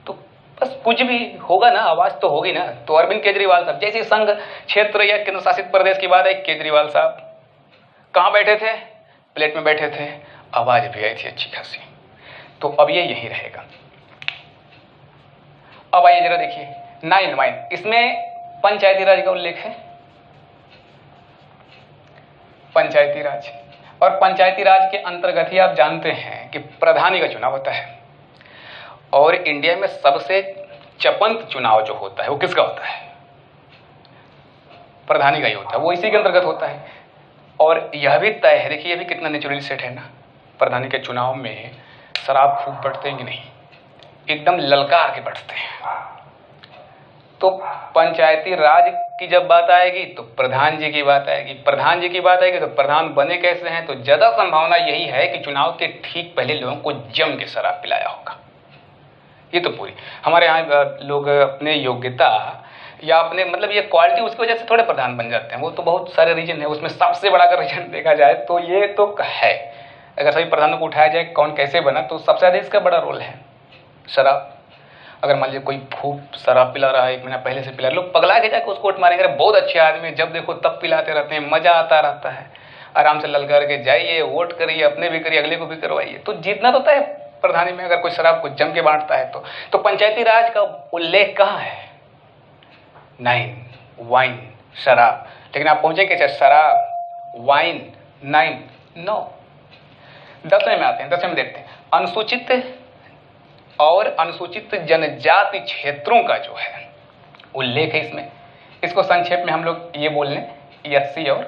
तो बस कुछ भी होगा ना, आवाज़ तो होगी ना। तो अरविंद केजरीवाल साहब जैसे संघ क्षेत्र या केंद्र शासित प्रदेश की बात है, केजरीवाल साहब कहाँ बैठे थे, प्लेट में बैठे थे, आवाज़ भी आई थी अच्छी खासी। तो अब ये यही रहेगा। अब आइए जरा देखिए 9 इसमें पंचायती राज का उल्लेख है, पंचायती राज। और पंचायती राज के अंतर्गत ही आप जानते हैं कि प्रधानी का चुनाव होता है। और इंडिया में सबसे चपंत चुनाव जो होता है वो किसका होता है, प्रधानी का ही होता है, वो इसी के अंतर्गत होता है। और यह भी तय है, देखिए ये भी कितना नेचुरली सेट है ना, प्रधानी के चुनाव में शराब खूब बढ़ते हैं कि नहीं, एकदम ललकार के बढ़ते हैं। तो पंचायती राज की जब बात आएगी तो प्रधान जी की बात आएगी, प्रधान जी की बात आएगी तो प्रधान बने कैसे हैं, तो ज्यादा संभावना यही है कि चुनाव के ठीक पहले लोगों को जम के शराब पिलाया होगा। ये तो पूरी हमारे यहाँ लोग अपने योग्यता या अपने मतलब ये क्वालिटी उसकी वजह से थोड़े प्रधान बन जाते हैं। वो तो बहुत सारे रीजन है, उसमें सबसे बड़ा अगर रीजन देखा जाए तो ये तो है, अगर सभी प्रधानों को उठाया जाए कौन कैसे बना, तो सबसे ज़्यादा इसका बड़ा रोल है शराब। अगर मान लीजिए कोई खूब शराब पिला रहा है, 1 महीना पहले से पिला, लोग पगला के जाकर उसको वोट मारेंगे, बहुत अच्छे आदमी, जब देखो तब पिलाते रहते हैं, मजा आता रहता है, आराम से ललकार के जाइए, वोट करिए, अपने भी करिए, अगले को भी करवाइए, तो जीतना तो तय है प्रधानी में अगर कोई शराब को जम के बांटता है तो पंचायती राज का उल्लेख कहाँ है? 9 वाइन शराब, लेकिन आप पहुंचे कैसे? शराब, वाइन, 9 नो। 10वें में आते हैं, 10वें में देखते हैं अनुसूचित और अनुसूचित जनजाति क्षेत्रों का जो है उल्लेख है इसमें। इसको संक्षेप में हम लोग ये बोल लें, SC और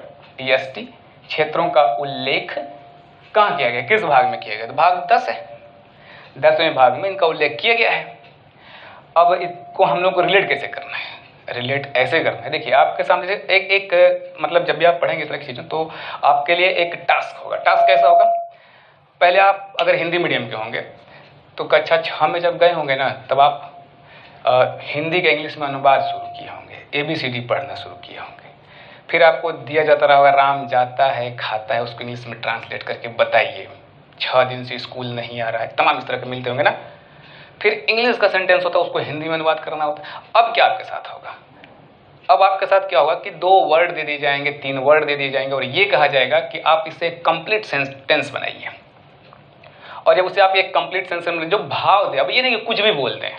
ST क्षेत्रों का उल्लेख कहाँ किया गया, किस भाग में किया गया? तो भाग 10 है, 10वें भाग में इनका उल्लेख किया गया है। अब इसको हम लोग को रिलेट कैसे करना है? रिलेट ऐसे करना है, देखिए आपके सामने से एक मतलब जब भी आप पढ़ेंगे इस तरह की चीज़ें तो आपके लिए एक टास्क होगा। टास्क कैसा होगा? पहले आप अगर हिंदी मीडियम के होंगे तो कक्षा 6 में जब गए होंगे ना, तब आप हिंदी का इंग्लिश में अनुवाद शुरू किए होंगे, ABCD पढ़ना शुरू किए होंगे। फिर आपको दिया जाता रहा होगा राम जाता है खाता है, उसको इंग्लिश में ट्रांसलेट करके बताइए, 6 दिन से स्कूल नहीं आ रहा है, तमाम इस तरह के मिलते होंगे ना। फिर इंग्लिश का सेंटेंस होता है, उसको हिंदी में अनुवाद करना होता है। अब क्या आपके साथ होगा? अब आपके साथ क्या होगा कि 2 वर्ड दे दिए जाएंगे, 3 वर्ड दे दिए जाएंगे और ये कहा जाएगा कि आप इससे कंप्लीट सेंटेंस बनाइए। और जब उसे आप एक कंप्लीट सेंटेंस में जो भाव दे, अब ये नहीं कि कुछ भी बोल दें,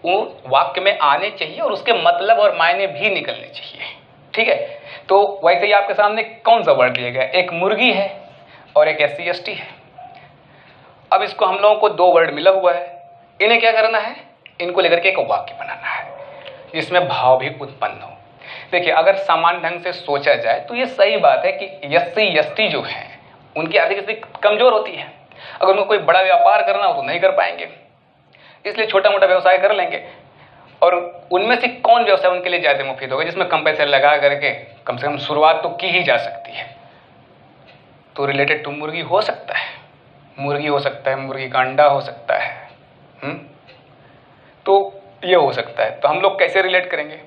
वो वाक्य में आने चाहिए और उसके मतलब और मायने भी निकलने चाहिए, ठीक है। तो वैसे ही आपके सामने कौन सा वर्ड दिया गया? एक मुर्गी है और एक SC ST है। अब इसको हम लोगों को 2 वर्ड मिला हुआ है, इन्हें क्या करना है? इनको लेकर के एक वाक्य बनाना है जिसमें भाव भी उत्पन्न हो। देखिए अगर सामान्य ढंग से सोचा जाए तो ये सही बात है कि SC ST जो है उनकी आर्थिक स्थिति कमजोर होती है, अगर उनको कोई बड़ा व्यापार करना हो तो नहीं कर पाएंगे, इसलिए छोटा मोटा व्यवसाय कर लेंगे। और उनमें से कौन व्यवसाय उनके लिए ज़्यादा मुफीद होगा जिसमें कंपल्सरी लगा करके कम से कम शुरुआत तो की ही जा सकती है? तो रिलेटेड टू मुर्गी हो सकता है, मुर्गी हो सकता है, मुर्गी का अंडा हो सकता है, तो ये हो सकता है। तो हम लोग कैसे रिलेट करेंगे?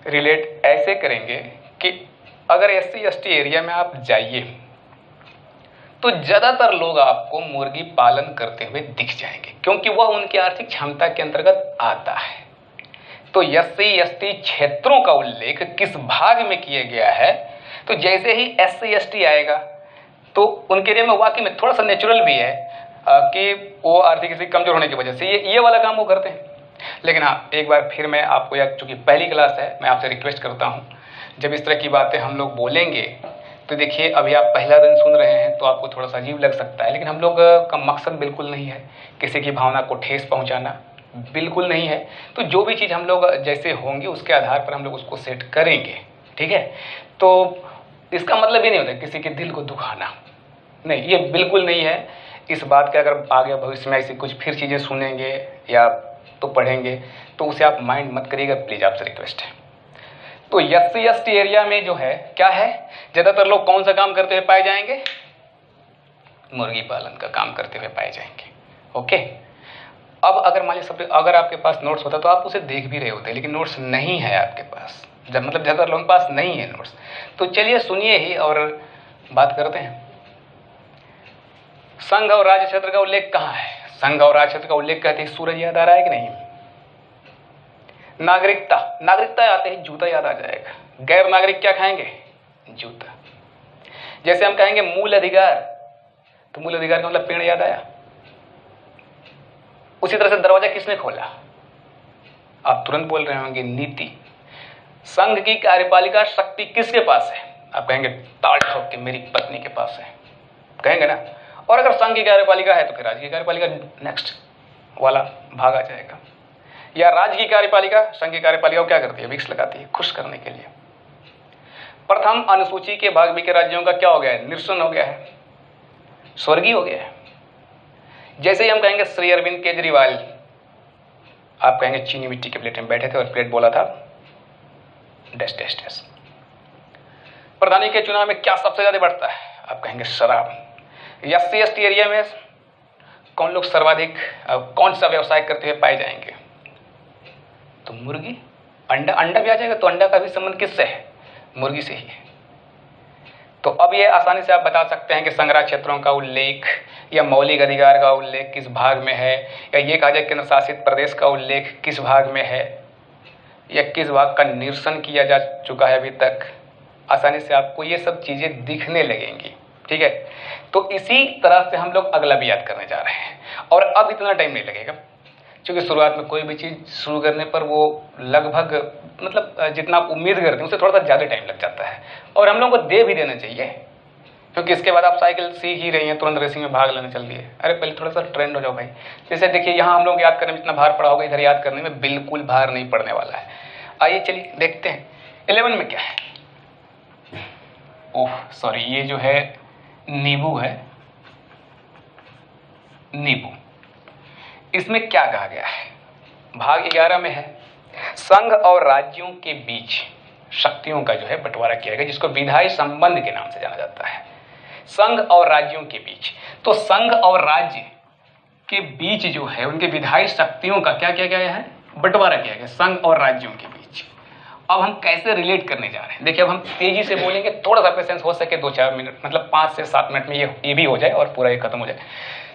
रिलेट ऐसे करेंगे कि अगर SC ST एरिया में आप जाइए तो ज़्यादातर लोग आपको मुर्गी पालन करते हुए दिख जाएंगे, क्योंकि वह उनकी आर्थिक क्षमता के अंतर्गत आता है। तो SC ST क्षेत्रों का उल्लेख किस भाग में किया गया है? तो जैसे ही SC ST आएगा तो उनके एरिया में वाकई में थोड़ा सा नेचुरल भी है कि वो आर्थिक स्थिति कमजोर होने की वजह से ये वाला काम वो करते हैं। लेकिन हाँ, एक बार फिर मैं आपको, या चूँकि पहली क्लास है, मैं आपसे रिक्वेस्ट करता हूँ जब इस तरह की बातें हम लोग बोलेंगे तो देखिए अभी आप पहला दिन सुन रहे हैं तो आपको थोड़ा सा अजीब लग सकता है, लेकिन हम लोग का मकसद बिल्कुल नहीं है किसी की भावना को ठेस पहुँचाना, बिल्कुल नहीं है। तो जो भी चीज़ हम लोग जैसे होंगे उसके आधार पर हम लोग उसको सेट करेंगे, ठीक है। तो इसका मतलब ये नहीं होता किसी के दिल को दुखाना, नहीं, ये बिल्कुल नहीं है। इस बात का अगर आगे भविष्य में ऐसी कुछ फिर चीज़ें सुनेंगे या तो पढ़ेंगे तो उसे आप माइंड मत करिएगा, प्लीज़, आपसे रिक्वेस्ट है। तो SC ST एरिया में जो है क्या है, ज़्यादातर लोग कौन सा काम करते हुए पाए जाएंगे? मुर्गी पालन का काम करते हुए पाए जाएंगे, ओके। अब अगर मान लीजिए अगर आपके पास नोट्स होता तो आप उसे देख भी रहे होते, लेकिन नोट्स नहीं है आपके पास, जब मतलब ज़्यादातर लोगों के पास नहीं है नोट्स। तो चलिए सुनिए ही और बात करते हैं। संघ और राज्य क्षेत्र का उल्लेख कहाँ है? संघ और राज्य क्षेत्र का उल्लेख कहते ही सूरज याद आ रहा है कि नहीं? नागरिकता, नागरिकता आते ही जूता याद आ जाएगा। गैर नागरिक क्या खाएंगे? जूता। जैसे हम कहेंगे मूल अधिकार, तो मूल अधिकार का मतलब पेड़ याद आया। उसी तरह से दरवाजा किसने खोला? आप तुरंत बोल रहे होंगे नीति। संघ की कार्यपालिका शक्ति किसके पास है? आप कहेंगे ताल ठोक के मेरी पत्नी के पास है, कहेंगे ना। और अगर संघ की कार्यपालिका है तो फिर राज्य की कार्यपालिका नेक्स्ट वाला भाग आ जाएगा। या राज्य की कार्यपालिका संघ की कार्यपालिका को क्या करती है? विक्स लगाती है खुश करने के लिए। प्रथम अनुसूची के भाग बी के राज्यों का क्या हो गया है? निरसन हो गया है, स्वर्गीय हो गया है। जैसे ही हम कहेंगे श्री अरविंद केजरीवाल, आप कहेंगे चीनी मिट्टी के प्लेट में बैठे थे और प्लेट बोला था डैश डैश डैश। प्रधानी के चुनाव में क्या सबसे ज्यादा बढ़ता है? आप कहेंगे शराब। एससी एसटी एरिया में कौन लोग सर्वाधिक कौन सा व्यवसाय करते हुए पाए जाएंगे? तो मुर्गी। अंडा, अंडा भी आ जाएगा। तो अंडा का भी संबंध किससे है? मुर्गी से ही है। तो अब ये आसानी से आप बता सकते हैं कि संग्रह क्षेत्रों का उल्लेख या मौलिक अधिकार का उल्लेख किस भाग में है, या ये कहा जाए केंद्र शासित प्रदेश का उल्लेख किस भाग में है, या किस भाग का निरसन किया जा चुका है अभी तक। आसानी से आपको ये सब चीजें दिखने लगेंगी। ठीक है, तो इसी तरह से हम लोग अगला भी याद करने जा रहे हैं। और अब इतना टाइम नहीं लगेगा, क्योंकि शुरुआत में कोई भी चीज शुरू करने पर वो लगभग मतलब जितना आप उम्मीद करते हैं उससे थोड़ा सा ज्यादा टाइम लग जाता है, और हम लोगों को दे भी देना चाहिए, क्योंकि इसके बाद आप साइकिल सीख ही रही हैं, तुरंत रेसिंग में भाग लेने चल दिए। अरे पहले थोड़ा सा ट्रेंड हो जाओ भाई। जैसे देखिए यहाँ हम लोग याद करने में इतना भार पड़ा होगा, इधर याद करने में बिल्कुल भार नहीं पड़ने वाला है। आइए चलिए देखते हैं 11 में क्या है। ओह सॉरी, ये जो है नींबू है, नींबू। इसमें क्या कहा गया है? भाग 11 में है संघ और राज्यों के बीच शक्तियों का जो है बंटवारा किया गया, जिसको विधायी संबंध के नाम से जाना जाता है। संघ और राज्यों के बीच, तो संघ और राज्य के बीच जो है उनके विधायी शक्तियों का क्या किया गया है? बंटवारा किया गया, संघ और राज्यों के बीच। अब हम कैसे रिलेट करने जा रहे हैं? देखिए अब हम तेजी से बोलेंगे, थोड़ा सा पेशेंस हो सके 2-4 मिनट, मतलब 5 से 7 मिनट में ये भी हो जाए और पूरा ये खत्म हो जाए।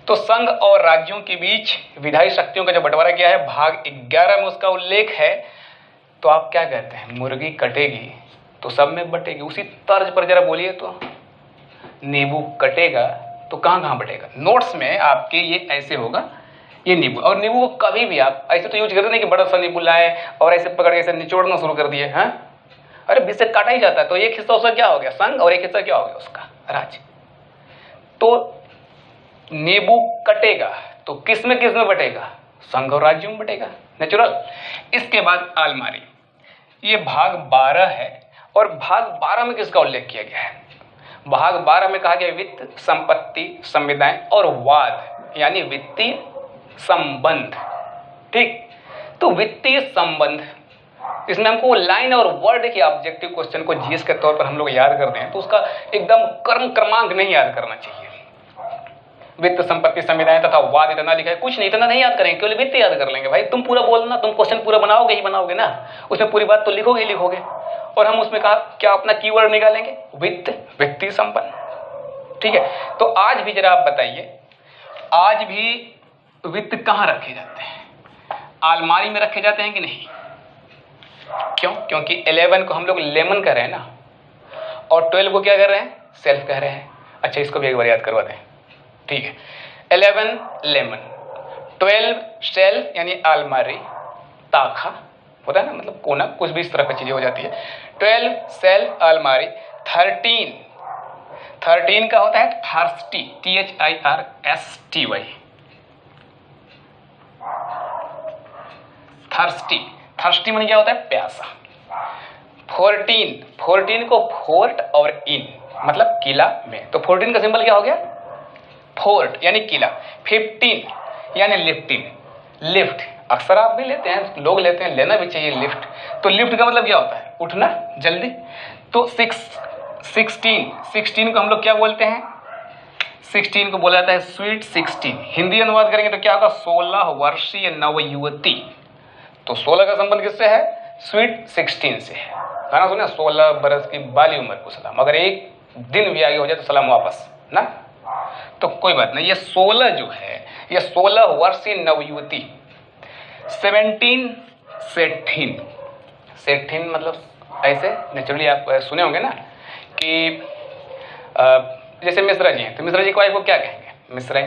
तो संघ और राज्यों के बीच विधायी शक्तियों का जो बंटवारा किया है, भाग 11 में उसका उल्लेख है। तो आप क्या कहते हैं? मुर्गी कटेगी तो सब में बटेगी। उसी तर्ज पर जरा बोलिए तो, नींबू कटेगा तो कहां कहां बटेगा? नोट्स में आपके ये ऐसे होगा, ये नींबू। और नींबू को कभी भी आप ऐसे तो यूज करते नहीं कि बड़ा सा नींबू लाए और ऐसे पकड़ के ऐसे निचोड़ना शुरू कर दिए हैं। अरे बीच से काटा ही जाता है। तो एक हिस्सा उसका क्या हो गया? संघ, और एक हिस्सा क्या हो गया उसका? राज्य। तो नींबू कटेगा तो किस में बटेगा? संघ और राज्यों में बटेगा, नेचुरल। इसके बाद आलमारी, ये भाग 12 है। और भाग 12 में किसका उल्लेख किया गया है? भाग 12 में कहा गया वित्त, संपत्ति, संविदाएं और वाद, यानी वित्तीय संबंध। ठीक, तो वित्तीय संबंध, इसमें हमको लाइन और वर्ड के ऑब्जेक्टिव क्वेश्चन को जीएस के तौर पर हम लोग याद करते हैं, तो उसका एकदम क्रमांक नहीं याद करना चाहिए। वित्त, संपत्ति, संविदाएं तथा वाद इतना लिखा है, कुछ नहीं, इतना नहीं याद करेंगे, केवल वित्त याद कर लेंगे। भाई तुम पूरा बोलना, तुम क्वेश्चन पूरा बनाओगे ही बनाओगे ना, उसमें पूरी बात तो लिखोगे ही लिखोगे। और हम उसमें कहा क्या अपना कीवर्ड निकालेंगे? वित्त, वित्तीय संबंध। ठीक है, तो आज भी जरा आप बताइए, आज भी वित्त कहां रखे जाते हैं? आलमारी में रखे जाते हैं कि नहीं? क्यों? क्योंकि 11 को हम लोग लेमन कह रहे हैं ना, और 12 को क्या कर रहे हैं? सेल्फ कह रहे हैं। अच्छा, इसको भी एक बार याद करवा दें। ठीक है, 11 लेमन, 12 सेल्फ यानी आलमारी, ताखा होता है ना, मतलब कोना, कुछ भी इस तरह की चीजें हो जाती है। 12 सेल्फ, आलमारी। 13 का होता है थर्स्टी, THIRSTY, थर्स्टी माने क्या होता है? प्यासा। 14 को फोर्ट और इन, मतलब किला में, तो 14 का सिंबल क्या हो गया? फोर्ट यानी किला। 15 यानी लिफ्टिंग, लिफ्ट अक्सर आप भी लेते हैं, लोग लेते हैं, लेना भी चाहिए लिफ्ट। तो लिफ्ट का मतलब क्या होता है? उठना जल्दी। तो 16 को हम लोग क्या बोलते हैं? 16 को बोला जाता है स्वीट 16। हिंदी अनुवाद करेंगे तो क्या होगा? 16 वर्षीय नवयुवती। तो 16 का संबंध किससे है? स्वीट 16 से है। गाना सुना, 16 बरस की बाली उम्र को सलाम। अगर एक दिन भी आगे हो जाए तो सलाम वापस ना, तो कोई बात नहीं। ये 16 जो है, ये 16 वर्षीय नवयुवती। 17 सेठिन मतलब ऐसे नेचुरली आप सुने होंगे ना कि जैसे मिश्रा जी हैं, तो मिश्रा जी की वाइफ को क्या कहेंगे? मिश्राइन।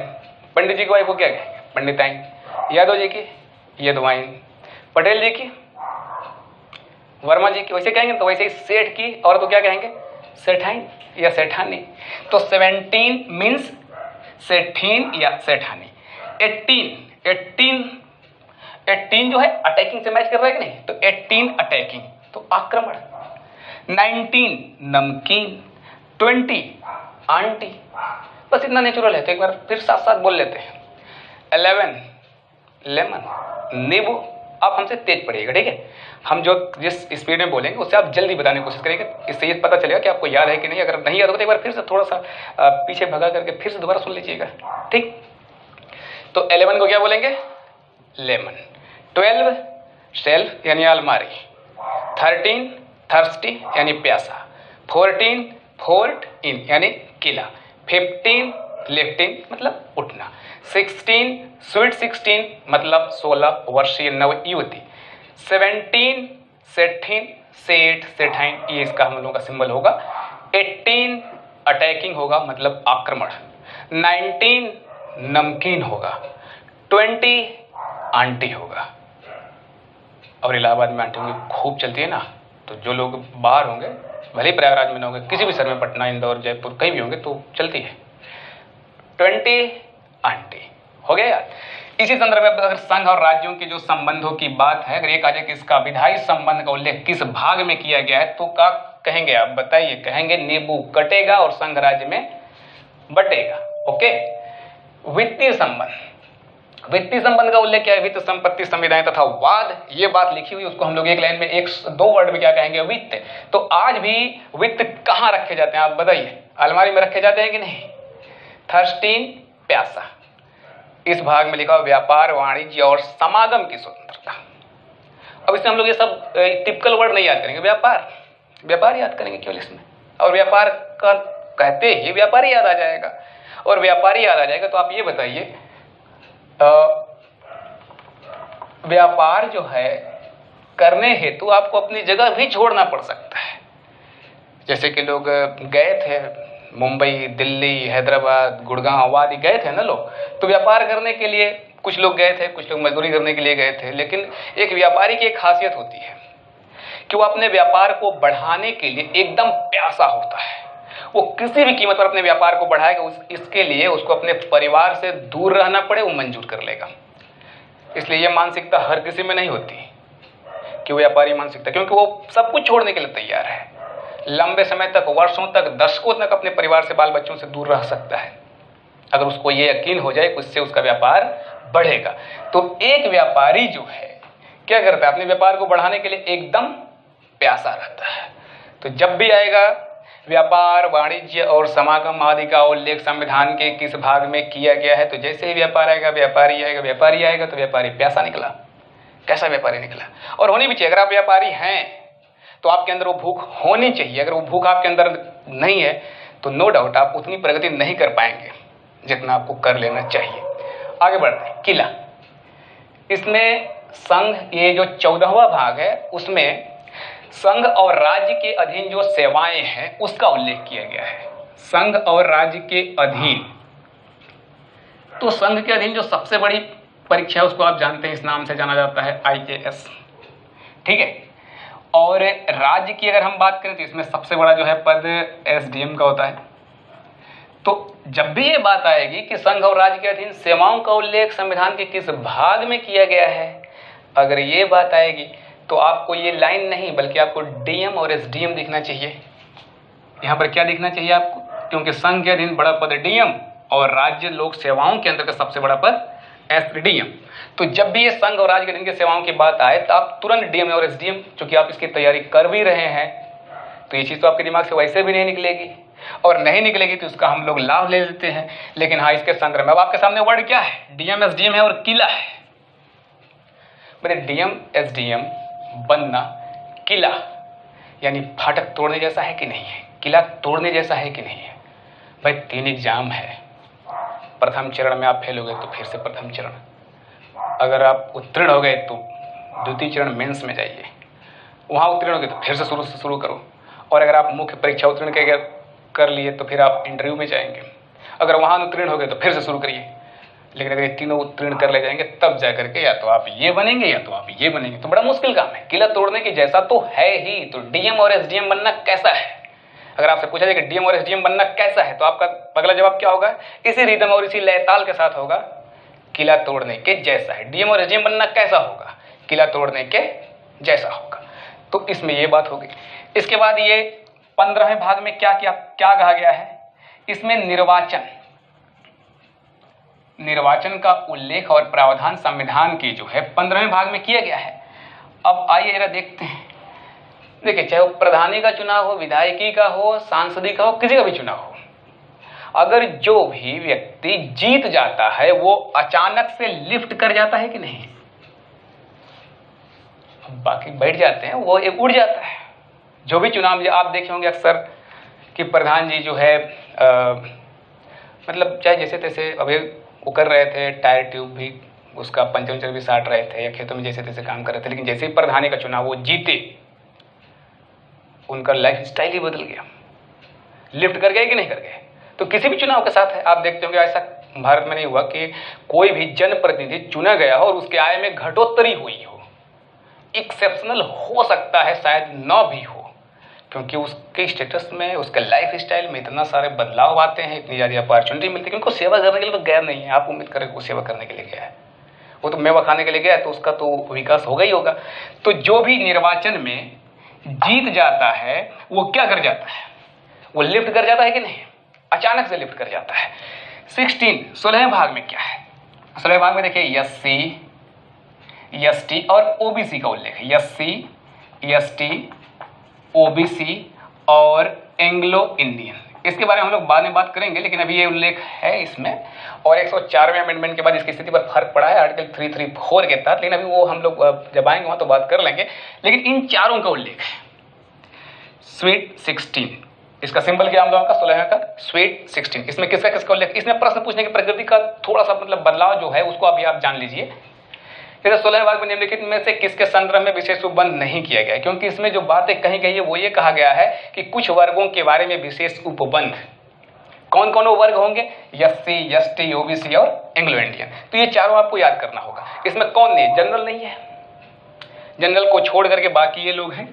पंडित जी की वाइफ को क्या कहेंगे? पंडिताइन। यादव जी की यदवाइन। पटेल जी की, वर्मा जी की, वैसे कहेंगे। तो वैसे ही सेठ की और तो क्या कहेंगे? सेठाइन या सेठानी। तो 17 मीन्स सेठीन या सेठानी। 18 जो है अटैकिंग से मैच कर रहा है कि नहीं? तो 18 अटैकिंग, तो आक्रमण। 19 नमकीन। 20 आंटी। बस इतना नेचुरल है, तो एक बार फिर साथ साथ बोल लेते हैं। 11 लेमन, नींबू। आप हमसे तेज पढ़िएगा, ठीक है। हम जो जिस स्पीड में बोलेंगे उससे आप जल्दी बताने की कोशिश करेंगे, इससे ये पता चलेगा कि आपको याद है कि नहीं। अगर नहीं याद होगा तो एक बार फिर से थोड़ा सा पीछे भगा करके फिर से दोबारा सुन लीजिएगा, ठीक। तो 11 को क्या बोलेंगे? लेमन। 12 शेल्फ यानी अलमारी। 13 थर्स्टी यानी प्यासा। 14 फोर्ट इन यानी किला। 15 लिफ्टिंग मतलब उठना। 16 स्वीट 16 मतलब 16 वर्षीय नव युवती। 17 सेठिन सेठ सेठाइन, ये इसका हम लोगों का सिंबल होगा। 18 अटैकिंग होगा मतलब आक्रमण। 19 नमकीन होगा। 20 आंटी होगा। और इलाहाबाद में आंटी खूब चलती है ना, तो जो लोग बाहर होंगे, भले ही प्रयागराज में ना होंगे, किसी भी शहर में, पटना इंदौर जयपुर कहीं भी होंगे तो चलती है। 20 आंटी हो गया यार। इसी संदर्भ में अगर संघ और राज्यों के जो संबंधों की बात है, अगर ये कहा जाए कि इसका विधायी संबंध का उल्लेख किस भाग में किया गया है तो क्या कहेंगे आप बताइए? कहेंगे नींबू कटेगा और संघ राज्य में बटेगा। ओके। वित्तीय संबंध, वित्तीय संबंध का उल्लेख क्या है? वित्त, संपत्ति, संविधान तथा वाद, ये बात लिखी हुई, उसको हम लोग एक लाइन में एक दो वर्ड में क्या कहेंगे? वित्त। तो आज भी वित्त कहाँ रखे जाते हैं आप बताइए? अलमारी में रखे जाते हैं कि नहीं? 13 प्यासा। इस भाग में लिखा हुआ व्यापार, वाणिज्य और समागम की स्वतंत्रता। अब इसमें हम लोग ये सब टिपिकल वर्ड नहीं याद करेंगे। व्यापार, व्यापार याद करेंगे केवल इसमें, और व्यापार का कहते ही व्यापारी याद आ जाएगा। और व्यापारी याद आ जाएगा तो आप ये बताइए, व्यापार जो है करने हेतु आपको अपनी जगह भी छोड़ना पड़ सकता है। जैसे कि लोग गए थे मुंबई, दिल्ली, हैदराबाद, गुड़गांव आदि गए थे ना लोग, तो व्यापार करने के लिए कुछ लोग गए थे, कुछ लोग मजदूरी करने के लिए गए थे। लेकिन एक व्यापारी की एक खासियत होती है कि वो अपने व्यापार को बढ़ाने के लिए एकदम प्यासा होता है। वो किसी भी कीमत पर अपने व्यापार को बढ़ाएगा, इसके लिए उसको अपने परिवार से दूर रहना पड़े वो मंजूर कर लेगा। इसलिए ये मानसिकता हर किसी में नहीं होती कि वो व्यापारी मानसिकता, क्योंकि वो सब कुछ छोड़ने के लिए तैयार है। लंबे समय तक, वर्षों तक, दशकों तक अपने परिवार से, बाल बच्चों से दूर रह सकता है अगर उसको ये यकीन हो जाए कि उससे उसका व्यापार बढ़ेगा। तो एक व्यापारी जो है क्या करता है? अपने व्यापार को बढ़ाने के लिए एकदम प्यासा रहता है। तो जब भी आएगा व्यापार, वाणिज्य और समागम आदि का उल्लेख संविधान के किस भाग में किया गया है, तो जैसे ही व्यापार आएगा, व्यापारी आएगा, व्यापारी आएगा, तो व्यापारी प्यासा निकला। कैसा व्यापारी निकला? और होनी भी चाहिए। अगर आप व्यापारी हैं तो आपके अंदर वो भूख होनी चाहिए। अगर वो भूख आपके अंदर नहीं है तो नो डाउट आप उतनी प्रगति नहीं कर पाएंगे जितना आपको कर लेना चाहिए। आगे बढ़ते हैं। किला, इसमें संघ, ये जो 14वां भाग है उसमें संघ और राज्य के अधीन जो सेवाएं हैं उसका उल्लेख किया गया है। संघ और राज्य के अधीन, तो संघ के अधीन जो सबसे बड़ी परीक्षा है उसको आप जानते हैं, इस नाम से जाना जाता है IAS, ठीक है। और राज्य की अगर हम बात करें तो इसमें सबसे बड़ा जो है पद SDM का होता है। तो जब भी ये बात आएगी कि संघ और राज्य के अधीन सेवाओं का उल्लेख संविधान के किस भाग में किया गया है, अगर ये बात आएगी तो आपको ये लाइन नहीं बल्कि आपको DM और SDM दिखना चाहिए। यहाँ पर क्या दिखना चाहिए आपको? क्योंकि संघ के अधीन बड़ा पद DM और राज्य लोक सेवाओं के अंदर का सबसे बड़ा पद SDM। तो जब भी ये संघ और राज्य के अधीन की सेवाओं की बात आए तो आप तुरंत DM और SDM, चूंकि आप इसकी तैयारी कर भी रहे हैं तो ये चीज़ तो आपके दिमाग से वैसे भी नहीं निकलेगी, और नहीं निकलेगी तो इसका हम लोग लाभ ले लेते हैं। लेकिन हाँ, इसके संदर्भ में अब आपके सामने वर्ड क्या है? DM SDM है और किला है। मेरे DM SDM बनना, किला यानी फाटक तोड़ने जैसा है कि नहीं है? किला तोड़ने जैसा है कि नहीं है? भाई 3 एग्जाम है। प्रथम चरण में आप फेल हो गए तो फिर से प्रथम चरण, अगर आप उत्तीर्ण हो गए तो द्वितीय चरण मेंस में जाइए, वहाँ उत्तीर्ण हो गए तो फिर से शुरू करो, और अगर आप मुख्य परीक्षा उत्तीर्ण कर लिए तो फिर आप इंटरव्यू में जाएंगे, अगर वहाँ उत्तीर्ण हो गए तो फिर से शुरू करिए। लेकिन अगर ये तीनों उत्तीर्ण कर ले जाएंगे तब जा करके या तो आप ये बनेंगे या तो आप ये बनेंगे, तो बड़ा मुश्किल काम है। किला तोड़ने की जैसा तो है ही। तो DM और SDM बनना कैसा है? अगर आपसे पूछा जाए कि DM और SDM बनना कैसा है तो आपका अगला जवाब क्या होगा? इसी रिदम और इसी लयताल के साथ होगा, किला तोड़ने के जैसा है। DM और SDM बनना कैसा होगा? किला तोड़ने के जैसा होगा। तो इसमें ये बात होगी। इसके बाद ये 15वें भाग में क्या कहा गया है? इसमें निर्वाचन, निर्वाचन का उल्लेख और प्रावधान संविधान की जो है 15वें भाग में किया गया है। अब आइए जरा देखते हैं। देखिए, चाहे वो प्रधानी का चुनाव हो, विधायकी का हो, सांसदी का हो, किसी का भी चुनाव हो, अगर जो भी व्यक्ति जीत जाता है वो अचानक से लिफ्ट कर जाता है कि नहीं? बाकी बैठ जाते हैं, वो एक उड़ जाता है। जो भी चुनाव आप देखे होंगे अक्सर कि प्रधान जी जो है मतलब चाहे जैसे तैसे अभी वो कर रहे थे, टायर ट्यूब भी उसका पंचर भी साट रहे थे या खेतों में जैसे तैसे काम कर रहे थे, लेकिन जैसे ही प्रधानी का चुनाव वो जीते, उनका लाइफ स्टाइल ही बदल गया। लिफ्ट कर गए कि नहीं कर गए? तो किसी भी चुनाव के साथ है, आप देखते होंगे ऐसा भारत में नहीं हुआ कि कोई भी जनप्रतिनिधि चुना गया हो और उसके आय में घटोत्तरी हुई हो। एक्सेप्शनल हो सकता है, शायद न भी हो, क्योंकि उसके स्टेटस में, उसके लाइफ स्टाइल में इतना सारे बदलाव आते हैं, इतनी ज़्यादा अपॉर्चुनिटी मिलती है कि उनको सेवा करने के लिए तो गया नहीं है। आप उम्मीद करें वो सेवा करने के लिए गया है, वो तो मेवा खाने के लिए गया है, तो उसका तो विकास होगा ही होगा। तो जो भी निर्वाचन में जीत जाता है वो क्या कर जाता है? वो लिफ्ट कर जाता है कि नहीं? अचानक से लिफ्ट कर जाता है। 16वें भाग में क्या है? 16वें भाग में देखिए SC, ST और OBC का उल्लेख है। SC, ST, OBC और एंग्लो इंडियन, इसके बारे में हम लोग बाद में बात करेंगे, लेकिन अभी ये उल्लेख है इसमें। और 104वें अमेंडमेंट के बाद इसकी स्थिति पर फर्क पड़ा है आर्टिकल 334 के तहत, लेकिन अभी वो हम लोग जब आएंगे वहां तो बात कर लेंगे। लेकिन इन चारों का उल्लेख है। स्वीट 16, इसका सिंबल क्या हम लोगों का 16 का स्वीट 16। इसमें किसका किसका उल्लेख? इसमें प्रश्न पूछने की प्रकृति का थोड़ा सा मतलब बदलाव जो है उसको अभी आप जान लीजिए। 16वें भाग में निम्नलिखित में से किसके संदर्भ में विशेष उपबंध नहीं किया गया? क्योंकि इसमें जो बातें कही गई है वो ये कहा गया है कि कुछ वर्गों के बारे में विशेष उपबंध। कौन कौन वो वर्ग होंगे? SC, ST, OBC और एंग्लो इंडियन। तो ये चारों आपको याद करना होगा। इसमें कौन नहीं? जनरल नहीं है। जनरल को छोड़ करके बाकी ये लोग हैं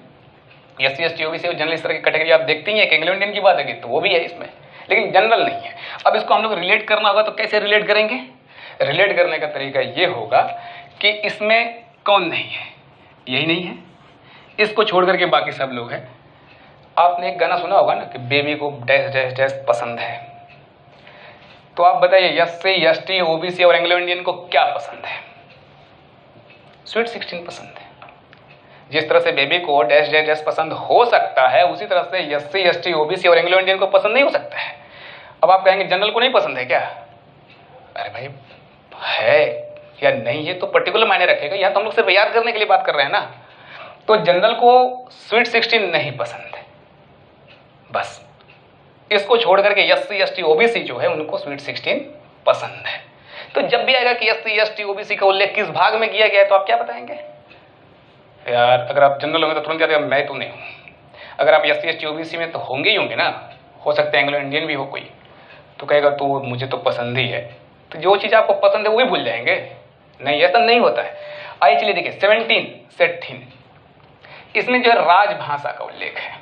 SC, ST, OBC और जनरल। इस तरह की कैटेगरी आप देखते ही हैं। एंग्लो इंडियन की बात है तो वो भी है इसमें, लेकिन जनरल नहीं है। अब इसको हम लोग रिलेट करना होगा, तो कैसे रिलेट करेंगे? रिलेट करने का तरीका ये होगा कि इसमें कौन नहीं है? यही नहीं है, इसको छोड़ करके बाकी सब लोग हैं। आपने एक गाना सुना होगा ना कि बेबी को डैश डैश डैश पसंद है। तो आप बताइए SC, ST, OBC और एंग्लो इंडियन को क्या पसंद है? स्वीट 16 पसंद है। जिस तरह से बेबी को डैश डैश डैश पसंद हो सकता है, उसी तरह से SC, ST, OBC और एंग्लो इंडियन को पसंद नहीं हो सकता है। अब आप कहेंगे जनरल को नहीं पसंद है क्या? अरे भाई, है या नहीं है तो पर्टिकुलर मायने रखेगा। यहाँ तो हम लोग सिर्फ याद करने के लिए बात कर रहे हैं ना। तो जनरल को स्वीट 16 नहीं पसंद है, बस। इसको छोड़ करके SC, ST, OBC जो है उनको स्वीट 16 पसंद है। तो जब भी आएगा कि SC, ST, OBC का उल्लेख किस भाग में किया गया है, तो आप क्या बताएंगे? यार, अगर आप जनरल होंगे तो तुरंत कहते हैं मैं तो नहीं हूँ। अगर आप SC, ST, OBC में तो होंगे ही होंगे ना, हो सकता है एंग्लो इंडियन भी हो कोई, तो कहेगा तो मुझे तो पसंद ही है। तो जो चीज़ आपको पसंद है वही भूल जाएंगे? नहीं, ऐसा नहीं होता है। आइए चलिए देखिए 17, इसमें जो है राजभाषा का उल्लेख है।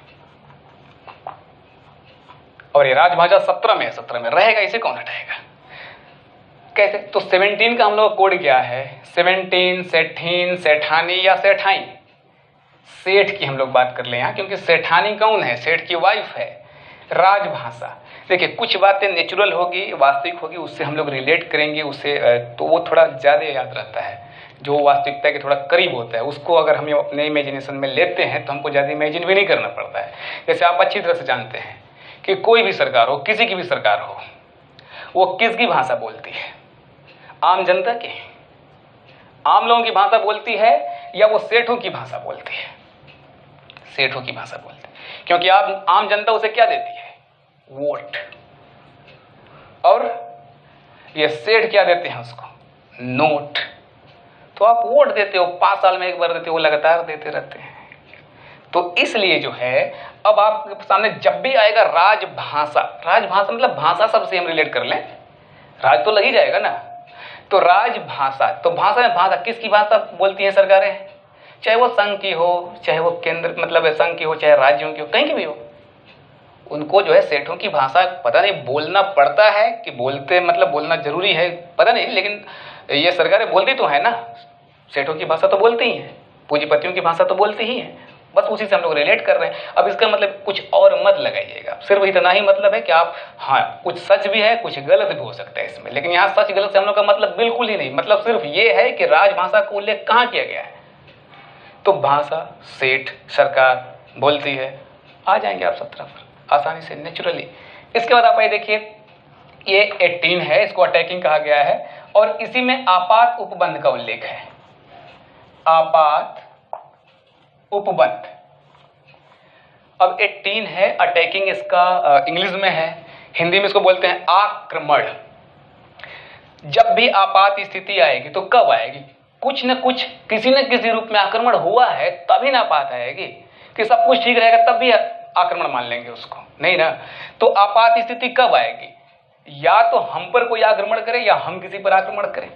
और ये राजभाषा 17 में रहेगा, इसे कौन हटाएगा? कैसे? तो 17 का हम लोग कोड क्या है? 17, सेठीन, सेठानी या सेठाई। सेठ की हम लोग बात कर ले यहाँ, क्योंकि सेठानी कौन है? सेठ की वाइफ है। राजभाषा, देखिए कुछ बातें नेचुरल होगी, वास्तविक होगी, उससे हम लोग रिलेट करेंगे, उससे तो वो थोड़ा ज़्यादा याद रहता है। जो वास्तविकता के थोड़ा करीब होता है उसको अगर हम अपने इमेजिनेशन में लेते हैं तो हमको ज़्यादा इमेजिन भी नहीं करना पड़ता है। जैसे आप अच्छी तरह से जानते हैं कि कोई भी सरकार हो, किसी की भी सरकार हो, वो किसकी भाषा बोलती है? आम जनता की, आम लोगों की भाषा बोलती है, या वो सेठों की भाषा बोलती है? सेठों की भाषा बोलती है, क्योंकि आप आम जनता उसे क्या देती है? वोट। और ये सेठ क्या देते हैं उसको? नोट। तो आप वोट देते हो, 5 साल में एक बार देते हो, लगातार देते रहते हैं। तो इसलिए जो है, अब आपके सामने जब भी आएगा राजभाषा, राजभाषा मतलब भाषा शब्द से हम रिलेट कर लें, राज तो लग ही जाएगा ना। तो राजभाषा, तो भाषा में भाषा किसकी भाषा बोलती है सरकारें? चाहे वो संघ की हो, चाहे वो केंद्र मतलब संघ की हो, चाहे राज्यों की हो, कहीं की भी हो, उनको जो है सेठों की भाषा पता नहीं बोलना पड़ता है कि बोलते मतलब बोलना जरूरी है, पता नहीं, लेकिन ये सरकारें बोलती तो है ना। सेठों की भाषा तो बोलती ही हैं, पूंजीपतियों की भाषा तो बोलती ही हैं, बस उसी से हम लोग रिलेट कर रहे हैं। अब इसका मतलब कुछ और मत लगाइएगा, सिर्फ इतना ही मतलब है कि आप, हाँ कुछ सच भी है कुछ गलत भी हो सकता है इसमें, लेकिन यहाँ सच गलत से हम लोग का मतलब बिल्कुल ही नहीं, मतलब सिर्फ ये है कि राजभाषा का उल्लेख कहाँ किया गया है। तो भाषा सेठ सरकार बोलती है, आ जाएंगे आप 17 पर आसानी से, नेचुरली। इसके बाद आप आइए देखिए, ये 18 है, इसको अटैकिंग कहा गया है और इसी में आपात उपबंध का उल्लेख है। आपात उपबंध। अब 18 है अटैकिंग, इसका इंग्लिश में है, हिंदी में इसको बोलते हैं आक्रमण। जब भी आपात स्थिति आएगी तो कब आएगी, कुछ न कुछ किसी न किसी रूप में आक्रमण हुआ है तभी ना आपात आएगी, कि सब कुछ ठीक रहेगा तब भी आक्रमण मान लेंगे उसको, नहीं ना। तो आपात स्थिति कब आएगी, या तो हम पर कोई आक्रमण करे या हम किसी पर आक्रमण करें,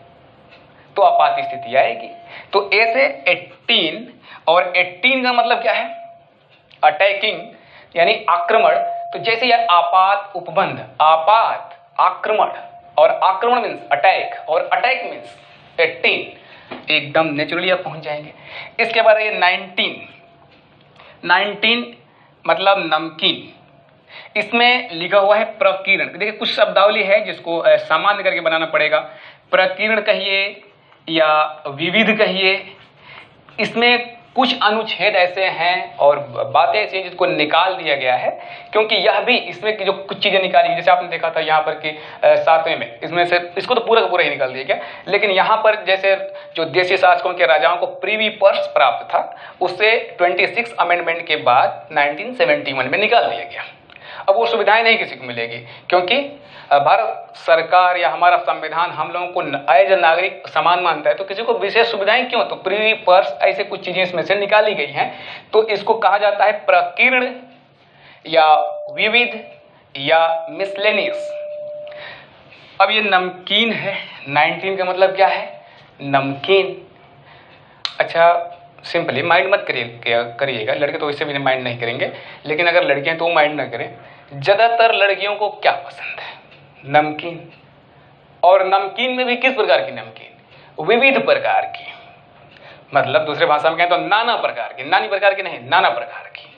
तो आपात स्थिति आएगी। तो ऐसे 18, और 18 का मतलब क्या है, अटैकिंग यानी आक्रमण। तो जैसे यह आपात उपबंध, आपात आक्रमण, और आक्रमण मीन्स अटैक, और अटैक मीन्स 18, एकदम नेचुरली आप पहुंच जाएंगे। इसके बाद ये 19 मतलब नमकीन। इसमें लिखा हुआ है प्रकीर्ण। देखिए कुछ शब्दावली है जिसको सामान्य करके बनाना पड़ेगा, प्रकीर्ण कहिए या विविध कहिए। इसमें कुछ अनुच्छेद ऐसे हैं और बातें ऐसी हैं जिसको निकाल दिया गया है, क्योंकि यह भी इसमें की जो कुछ चीजें निकाली, जैसे आपने देखा था यहाँ पर कि 7वें में इसमें से इसको तो पूरा का पूरा ही निकाल दिया गया, लेकिन यहाँ पर जैसे जो देशी शासकों के राजाओं को प्रीवी पर्स प्राप्त था उससे 26 अमेंडमेंट के बाद 1971 में निकाल दिया गया। अब वो सुविधाएं नहीं किसी को मिलेगी, क्योंकि भारत सरकार या हमारा संविधान हम लोगों को एज नागरिक समान मानता है, तो किसी को विशेष सुविधाएं क्यों, तो प्रीवी पर्स ऐसे कुछ चीजें इसमें से निकाली गई हैं। तो इसको कहा जाता है प्रकीर्ण या विविध या मिसलेनियस। अब ये नमकीन है, 19 का मतलब क्या है, नमकीन। अच्छा सिंपली माइंड मत करिएगा, लड़के तो इससे भी माइंड नहीं करेंगे, लेकिन अगर लड़कियां तो माइंड ना करें। ज्यादातर लड़कियों को क्या पसंद है, नमकीन। और नमकीन में भी किस प्रकार की नमकीन, विविध प्रकार की, मतलब दूसरे भाषा में कहें तो नाना प्रकार की, नानी प्रकार की नहीं, नाना प्रकार की।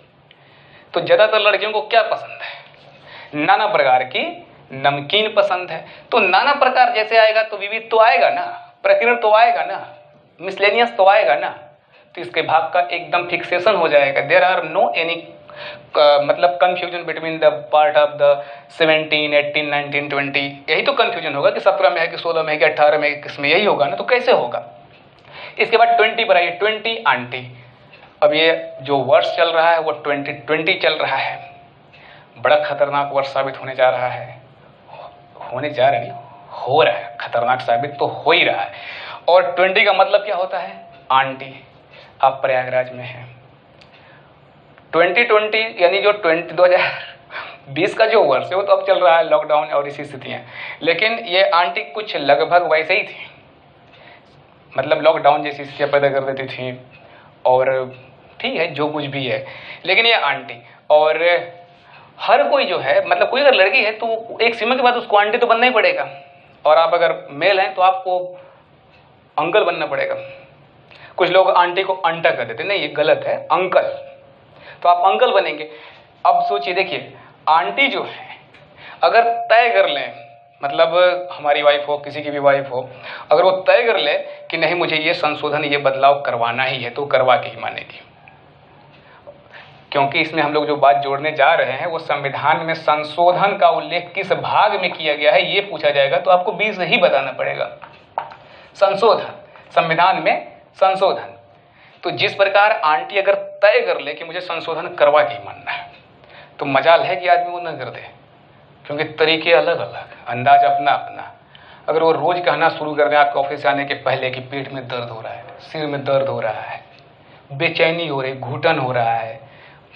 तो ज्यादातर लड़कियों को क्या पसंद है, नाना प्रकार की नमकीन पसंद है। तो नाना प्रकार जैसे आएगा तो विविध तो आएगा ना, प्रकीर्ण तो आएगा ना, मिसलेनियस तो आएगा ना। तो इसके भाग का एकदम फिक्सेशन हो जाएगा। देयर आर नो एनी मतलब confusion between the part of the 17, 18, 19, 20। यही तो कंफ्यूजन होगा कि 17 में है कि 16 में है कि 18 में है, किसमें, यही होगा ना। तो कैसे होगा। इसके बाद 20 पर आइए, 20 आंटी। अब ये जो वर्ष चल रहा है वो 2020 चल रहा है, बड़ा खतरनाक वर्ष साबित होने जा रहा है, होने जा रहा नहीं, हो रहा है, खतरनाक साबित तो हो ही रहा है। और 20 का मतलब क्या होता है, आंटी। आप प्रयागराज में हैं, 2020 यानी जो 2020 का जो वर्ष है वो तो अब चल रहा है, लॉकडाउन और इसी स्थितियाँ, लेकिन ये आंटी कुछ लगभग वैसे ही थी, मतलब लॉकडाउन जैसी स्थितियाँ पैदा कर देती थी, और ठीक है जो कुछ भी है, लेकिन ये आंटी। और हर कोई जो है, मतलब कोई अगर लड़की है तो एक सीमा के बाद उसको आंटी तो बनना ही पड़ेगा, और आप अगर मेल हैं तो आपको अंकल बनना पड़ेगा। कुछ लोग आंटी को अंटा कर देते, नहीं ये गलत है, अंकल, तो आप अंकल बनेंगे। अब सोचिए, देखिए आंटी जो है अगर तय कर लें, मतलब हमारी वाइफ हो, किसी की भी वाइफ हो, अगर वो तय कर ले कि नहीं मुझे ये संशोधन, ये बदलाव करवाना ही है, तो करवा के ही मानेगी। क्योंकि इसमें हम लोग जो बात जोड़ने जा रहे हैं वो संविधान में संशोधन का उल्लेख किस भाग में किया गया है ये पूछा जाएगा, तो आपको 20 ही बताना पड़ेगा। संशोधन, संविधान में संशोधन। तो जिस प्रकार आंटी अगर तय कर ले कि मुझे संशोधन करवा के ही मानना है, तो मजाल है कि आदमी वो न कर दे, क्योंकि तरीके अलग अलग, अंदाज अपना अपना। अगर वो रोज कहना शुरू कर दे आपके ऑफिस आने के पहले कि पेट में दर्द हो रहा है, सिर में दर्द हो रहा है, बेचैनी हो रही, घुटन हो रहा है,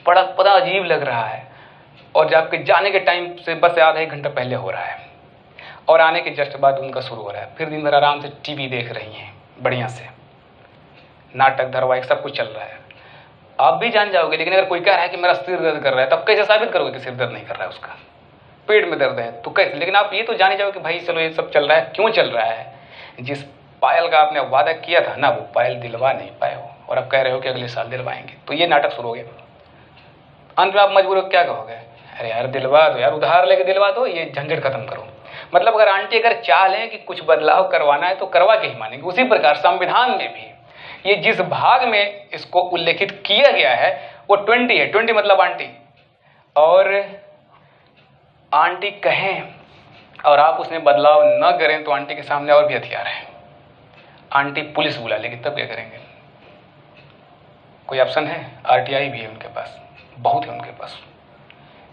बड़ा अजीब लग रहा है, और जब आपके जाने के टाइम से बस आधा एक घंटा पहले हो रहा है, और आने के जस्ट बाद उनका शुरू हो रहा है, फिर दिन भर आराम से टीवी देख रही हैं, बढ़िया से नाटक धारावाहिक सब कुछ चल रहा है, आप भी जान जाओगे। लेकिन अगर कोई कह रहा है कि मेरा सिर दर्द कर रहा है, तब कैसे साबित करोगे कि सिर दर्द नहीं कर रहा है, उसका पेट में दर्द है तो कैसे। लेकिन आप ये तो जान जाओगे कि भाई चलो ये सब चल रहा है, क्यों चल रहा है, जिस पायल का आपने वादा किया था ना वो पायल दिलवा नहीं पाए हो। और अब कह रहे हो कि अगले साल दिलवाएंगे। तो ये नाटक शुरू हो गया। अंत में आप मजबूर हो क्या कहोगे, अरे यार दिलवा दो यार, उधार लेके दिलवा दो, ये झंझट खत्म करो। मतलब अगर आंटी अगर चाह लें कि कुछ बदलाव करवाना है तो करवा के ही मानेंगे। उसी प्रकार संविधान में भी ये जिस भाग में इसको उल्लेखित किया गया है वो 20 है। 20 मतलब आंटी, और आंटी कहें और आप उसमें बदलाव न करें तो आंटी के सामने और भी हथियार है। आंटी पुलिस बुला लेगी तब क्या करेंगे? कोई ऑप्शन है? आरटीआई भी है उनके पास, बहुत है उनके पास।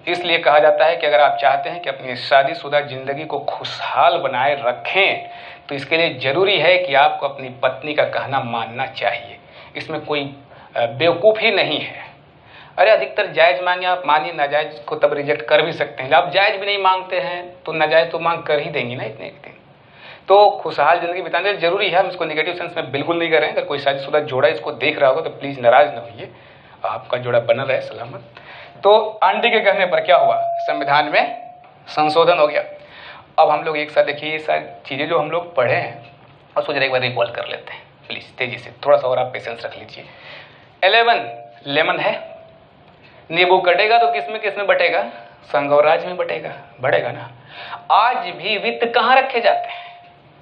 इसलिए कहा जाता है कि अगर आप चाहते हैं कि अपनी शादीशुदा जिंदगी को खुशहाल बनाए रखें तो इसके लिए जरूरी है कि आपको अपनी पत्नी का कहना मानना चाहिए। इसमें कोई बेवकूफ़ी नहीं है। अरे अधिकतर जायज़ मांगे आप मानिए, नाजायज़ को तब रिजेक्ट कर भी सकते हैं। आप जायज़ भी नहीं मांगते हैं तो नाजायज़ तो मांग कर ही देंगी ना इतने एक दिन। तो खुशहाल ज़िंदगी बिताने जरूरी है। हम इसको नेगेटिव सेंस में बिल्कुल नहीं करें। अगर कोई शादीशुदा जोड़ा इसको देख रहा होगा तो प्लीज़ नाराज़ न होइए, आपका जोड़ा बना रहे सलामत। तो आंटी के कहने पर क्या हुआ, संविधान में संशोधन हो गया। अब हम लोग एक साथ देखिए ये सारी चीज़ें जो हम लोग पढ़े हैं और सोच रहे एक बार रिकॉल कर लेते हैं प्लीज़ तेज़ी से, थोड़ा सा और आप पेशेंस रख लीजिए। 11 लेमन है, नींबू कटेगा तो किस में बटेगा? संघ और राज्य में बटेगा, बढ़ेगा ना। आज भी वित्त कहाँ रखे जाते हैं?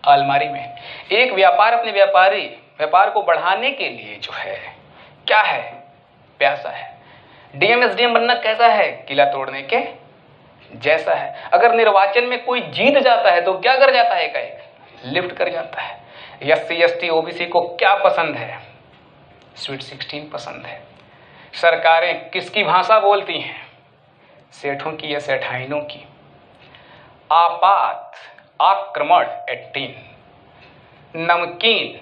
अलमारी में। एक व्यापार अपने व्यापार को बढ़ाने के लिए जो है क्या है? प्यासा है। डीएम एसडीएम बनना कैसा है? किला तोड़ने के जैसा है। अगर निर्वाचन में कोई जीत जाता है तो क्या कर जाता है? एक लिफ्ट कर जाता है। एससी एसटी ओबीसी को क्या पसंद है? स्वीट 16 पसंद है। सरकारें किसकी भाषा बोलती हैं? सेठों की या सेठाइनों की। आपात आक्रमण 18। नमकीन,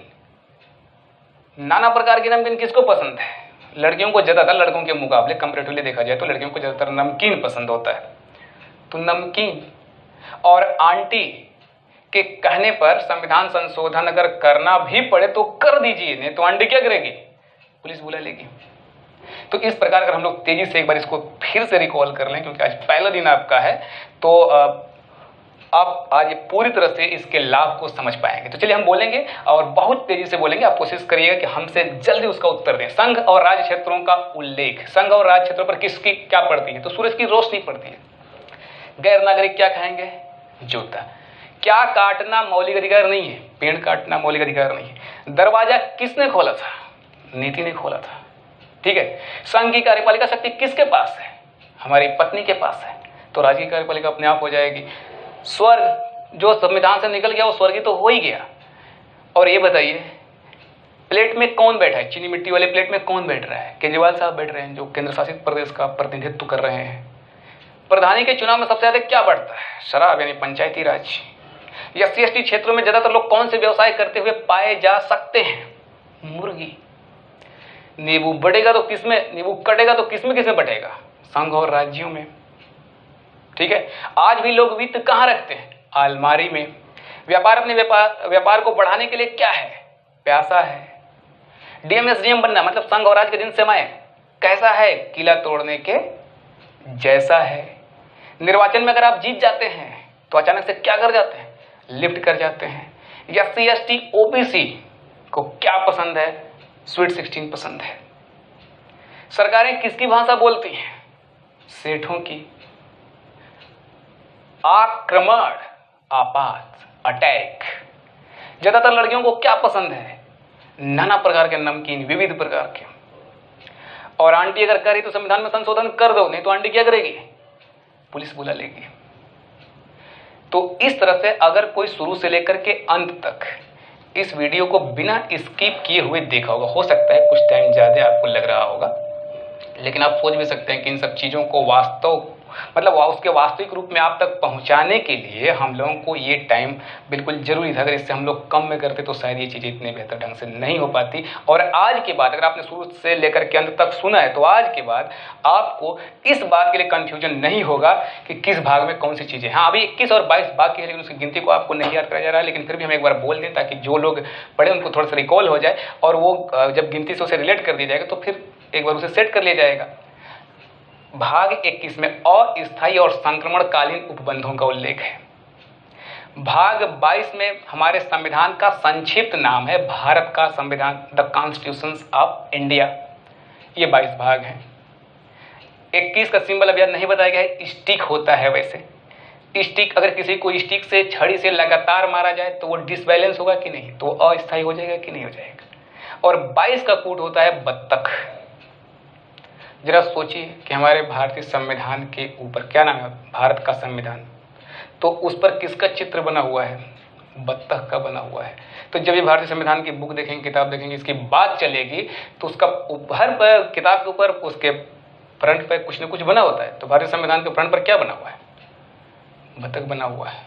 नाना प्रकार के नमकीन किसको पसंद है? लड़कियों को ज़्यादातर, लड़कों के मुकाबले कंपैरेटिवली देखा जाए तो लड़कियों को ज़्यादातर नमकीन पसंद होता है। तो नमकीन और आंटी के कहने पर संविधान संशोधन अगर करना भी पड़े तो कर दीजिए, नहीं तो आंटी क्या करेगी? पुलिस बुला लेगी। तो इस प्रकार अगर हम लोग तेजी से एक बार इसको फिर से रिकॉल कर लें, क्योंकि आज पहला दिन आपका है, तो आप आज पूरी तरह से इसके लाभ को समझ पाएंगे। तो चलिए हम बोलेंगे और बहुत तेजी से बोलेंगे। आप कोशिश करिएगा कि हमसे जल्दी उसका उत्तर दें। संघ और राज्य क्षेत्रों का उल्लेख। संघ और राज्य क्षेत्रों पर किसकी क्या पड़ती है? तो सूरज की रोशनी पड़ती है। गैर नागरिक क्या खाएंगे? जूता। क्या काटना मौलिक अधिकार नहीं है? पेड़ काटना मौलिक अधिकार नहीं है। दरवाजा किसने खोला था? नीति ने खोला था। ठीक है। संघ की कार्यपालिका शक्ति किसके पास है? हमारी पत्नी के पास है। तो राज्य की कार्यपालिका अपने आप हो जाएगी। स्वर्ग जो संविधान से निकल गया वो स्वर्ग ही तो हो ही गया। और ये बताइए प्लेट में कौन बैठा है? चीनी मिट्टी वाले प्लेट में कौन बैठ रहा है? केजरीवाल साहब बैठ रहे हैं जो केंद्र शासित प्रदेश का प्रतिनिधित्व कर रहे हैं। प्रधानी के चुनाव में सबसे ज्यादा क्या बढ़ता है? शराब यानी पंचायती राज। एससी एसटी क्षेत्रों में ज्यादातर लोग कौन से व्यवसाय करते हुए पाए जा सकते हैं? मुर्गी। नींबू बढ़ेगा तो किसमें, नींबू कटेगा तो किसमें बटेगा? संघ और राज्यों में। ठीक है। आज भी लोग वित्त कहाँ रखते हैं? अलमारी में। व्यापार अपने व्यापार को बढ़ाने के लिए क्या है? प्यासा है। डीएम एसडीएम बनना मतलब संघ और राज्य के दिन समय कैसा है? किला तोड़ने के जैसा है। निर्वाचन में अगर आप जीत जाते हैं तो अचानक से क्या कर जाते हैं? लिफ्ट कर जाते हैं। एससी एसटी ओबीसी को क्या पसंद है? स्वीट 16 पसंद है। सरकारें किसकी भाषा बोलती हैं? सेठों की। आक्रमण आपात अटैक। ज्यादातर लड़कियों को क्या पसंद है? नाना प्रकार के नमकीन, विविध प्रकार के। और आंटी अगर करे तो संविधान में संशोधन कर दो, नहीं तो आंटी क्या करेगी? पुलिस बुला लेगी। तो इस तरह से अगर कोई शुरू से लेकर के अंत तक इस वीडियो को बिना स्किप किए हुए देखा होगा, हो सकता है कुछ टाइम ज्यादा आपको लग रहा होगा, लेकिन आप सोच भी सकते हैं कि इन सब चीजों को उसके वास्तविक रूप में आप तक पहुंचाने के लिए हम लोगों को ये टाइम बिल्कुल जरूरी था। अगर इससे हम लोग कम में करते तो शायद ये चीजें इतने बेहतर ढंग से नहीं हो पाती। और आज के बाद अगर आपने शुरू से लेकर के अंत तक सुना है तो आज के बाद आपको इस बात के लिए कंफ्यूजन नहीं होगा कि किस भाग में कौन सी चीजें। हाँ, अभी 21 और 22 भाग की है, लेकिन उसकी गिनती को आपको नहीं याद करा जा रहा है, लेकिन फिर भी हम एक बार बोल दें ताकि जो लोग पढ़े उनको थोड़ा सा रिकॉल हो जाए और वो जब गिनती से उसे रिलेट कर दिया जाएगा तो फिर एक बार उसे सेट कर लिया जाएगा। भाग 21 में अस्थायी और संक्रमणकालीन उपबंधों का उल्लेख है। भाग 22 में हमारे संविधान का संक्षिप्त नाम है भारत का संविधान, द कॉन्स्टिट्यूशन ऑफ इंडिया। ये 22 भाग हैं। 21 का सिंबल अभी नहीं बताया गया है, स्टिक होता है। वैसे स्टिक, अगर किसी को स्टिक से, छड़ी से लगातार मारा जाए तो वो डिसबैलेंस होगा कि नहीं, तो अस्थायी हो जाएगा कि नहीं हो जाएगा। और 22 का कूट होता है बत्तख। जरा सोचिए कि हमारे भारतीय संविधान के ऊपर क्या नाम है, भारत का संविधान, तो उस पर किसका चित्र बना हुआ है, बत्तख का बना हुआ है। तो जब ये भारतीय संविधान की बुक देखेंगे, किताब देखेंगे, इसकी बात चलेगी तो उसका हर किताब के ऊपर, उसके फ्रंट पर कुछ न कुछ बना होता है। तो भारतीय संविधान के फ्रंट पर क्या बना हुआ है, बत्तख बना हुआ है।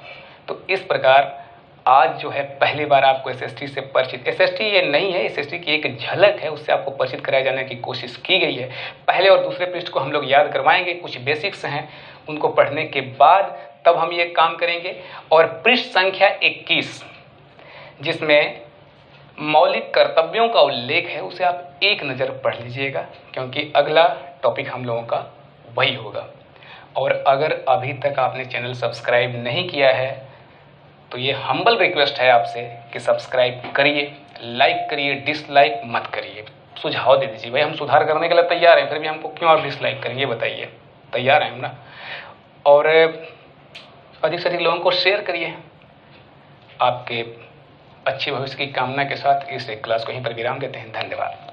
तो इस प्रकार आज जो है पहली बार आपको एसएसटी से परिचित, एसएसटी ये नहीं है, एसएसटी की एक झलक है, उससे आपको परिचित कराए जाने की कोशिश की गई है। पहले और दूसरे पृष्ठ को हम लोग याद करवाएंगे, कुछ बेसिक्स हैं उनको पढ़ने के बाद तब हम ये काम करेंगे। और पृष्ठ संख्या 21 जिसमें मौलिक कर्तव्यों का उल्लेख है, उसे आप एक नज़र पढ़ लीजिएगा, क्योंकि अगला टॉपिक हम लोगों का वही होगा। और अगर अभी तक आपने चैनल सब्सक्राइब नहीं किया है तो ये हम्बल रिक्वेस्ट है आपसे कि सब्सक्राइब करिए, लाइक करिए, डिसलाइक मत करिए, सुझाव दे दीजिए। भाई हम सुधार करने के लिए तैयार हैं, फिर भी हमको क्यों आप डिसलाइक करेंगे, बताइए, तैयार हैं हम ना। और अधिक से अधिक लोगों को शेयर करिए। आपके अच्छे भविष्य की कामना के साथ इस क्लास को यहीं पर विराम देते हैं। धन्यवाद।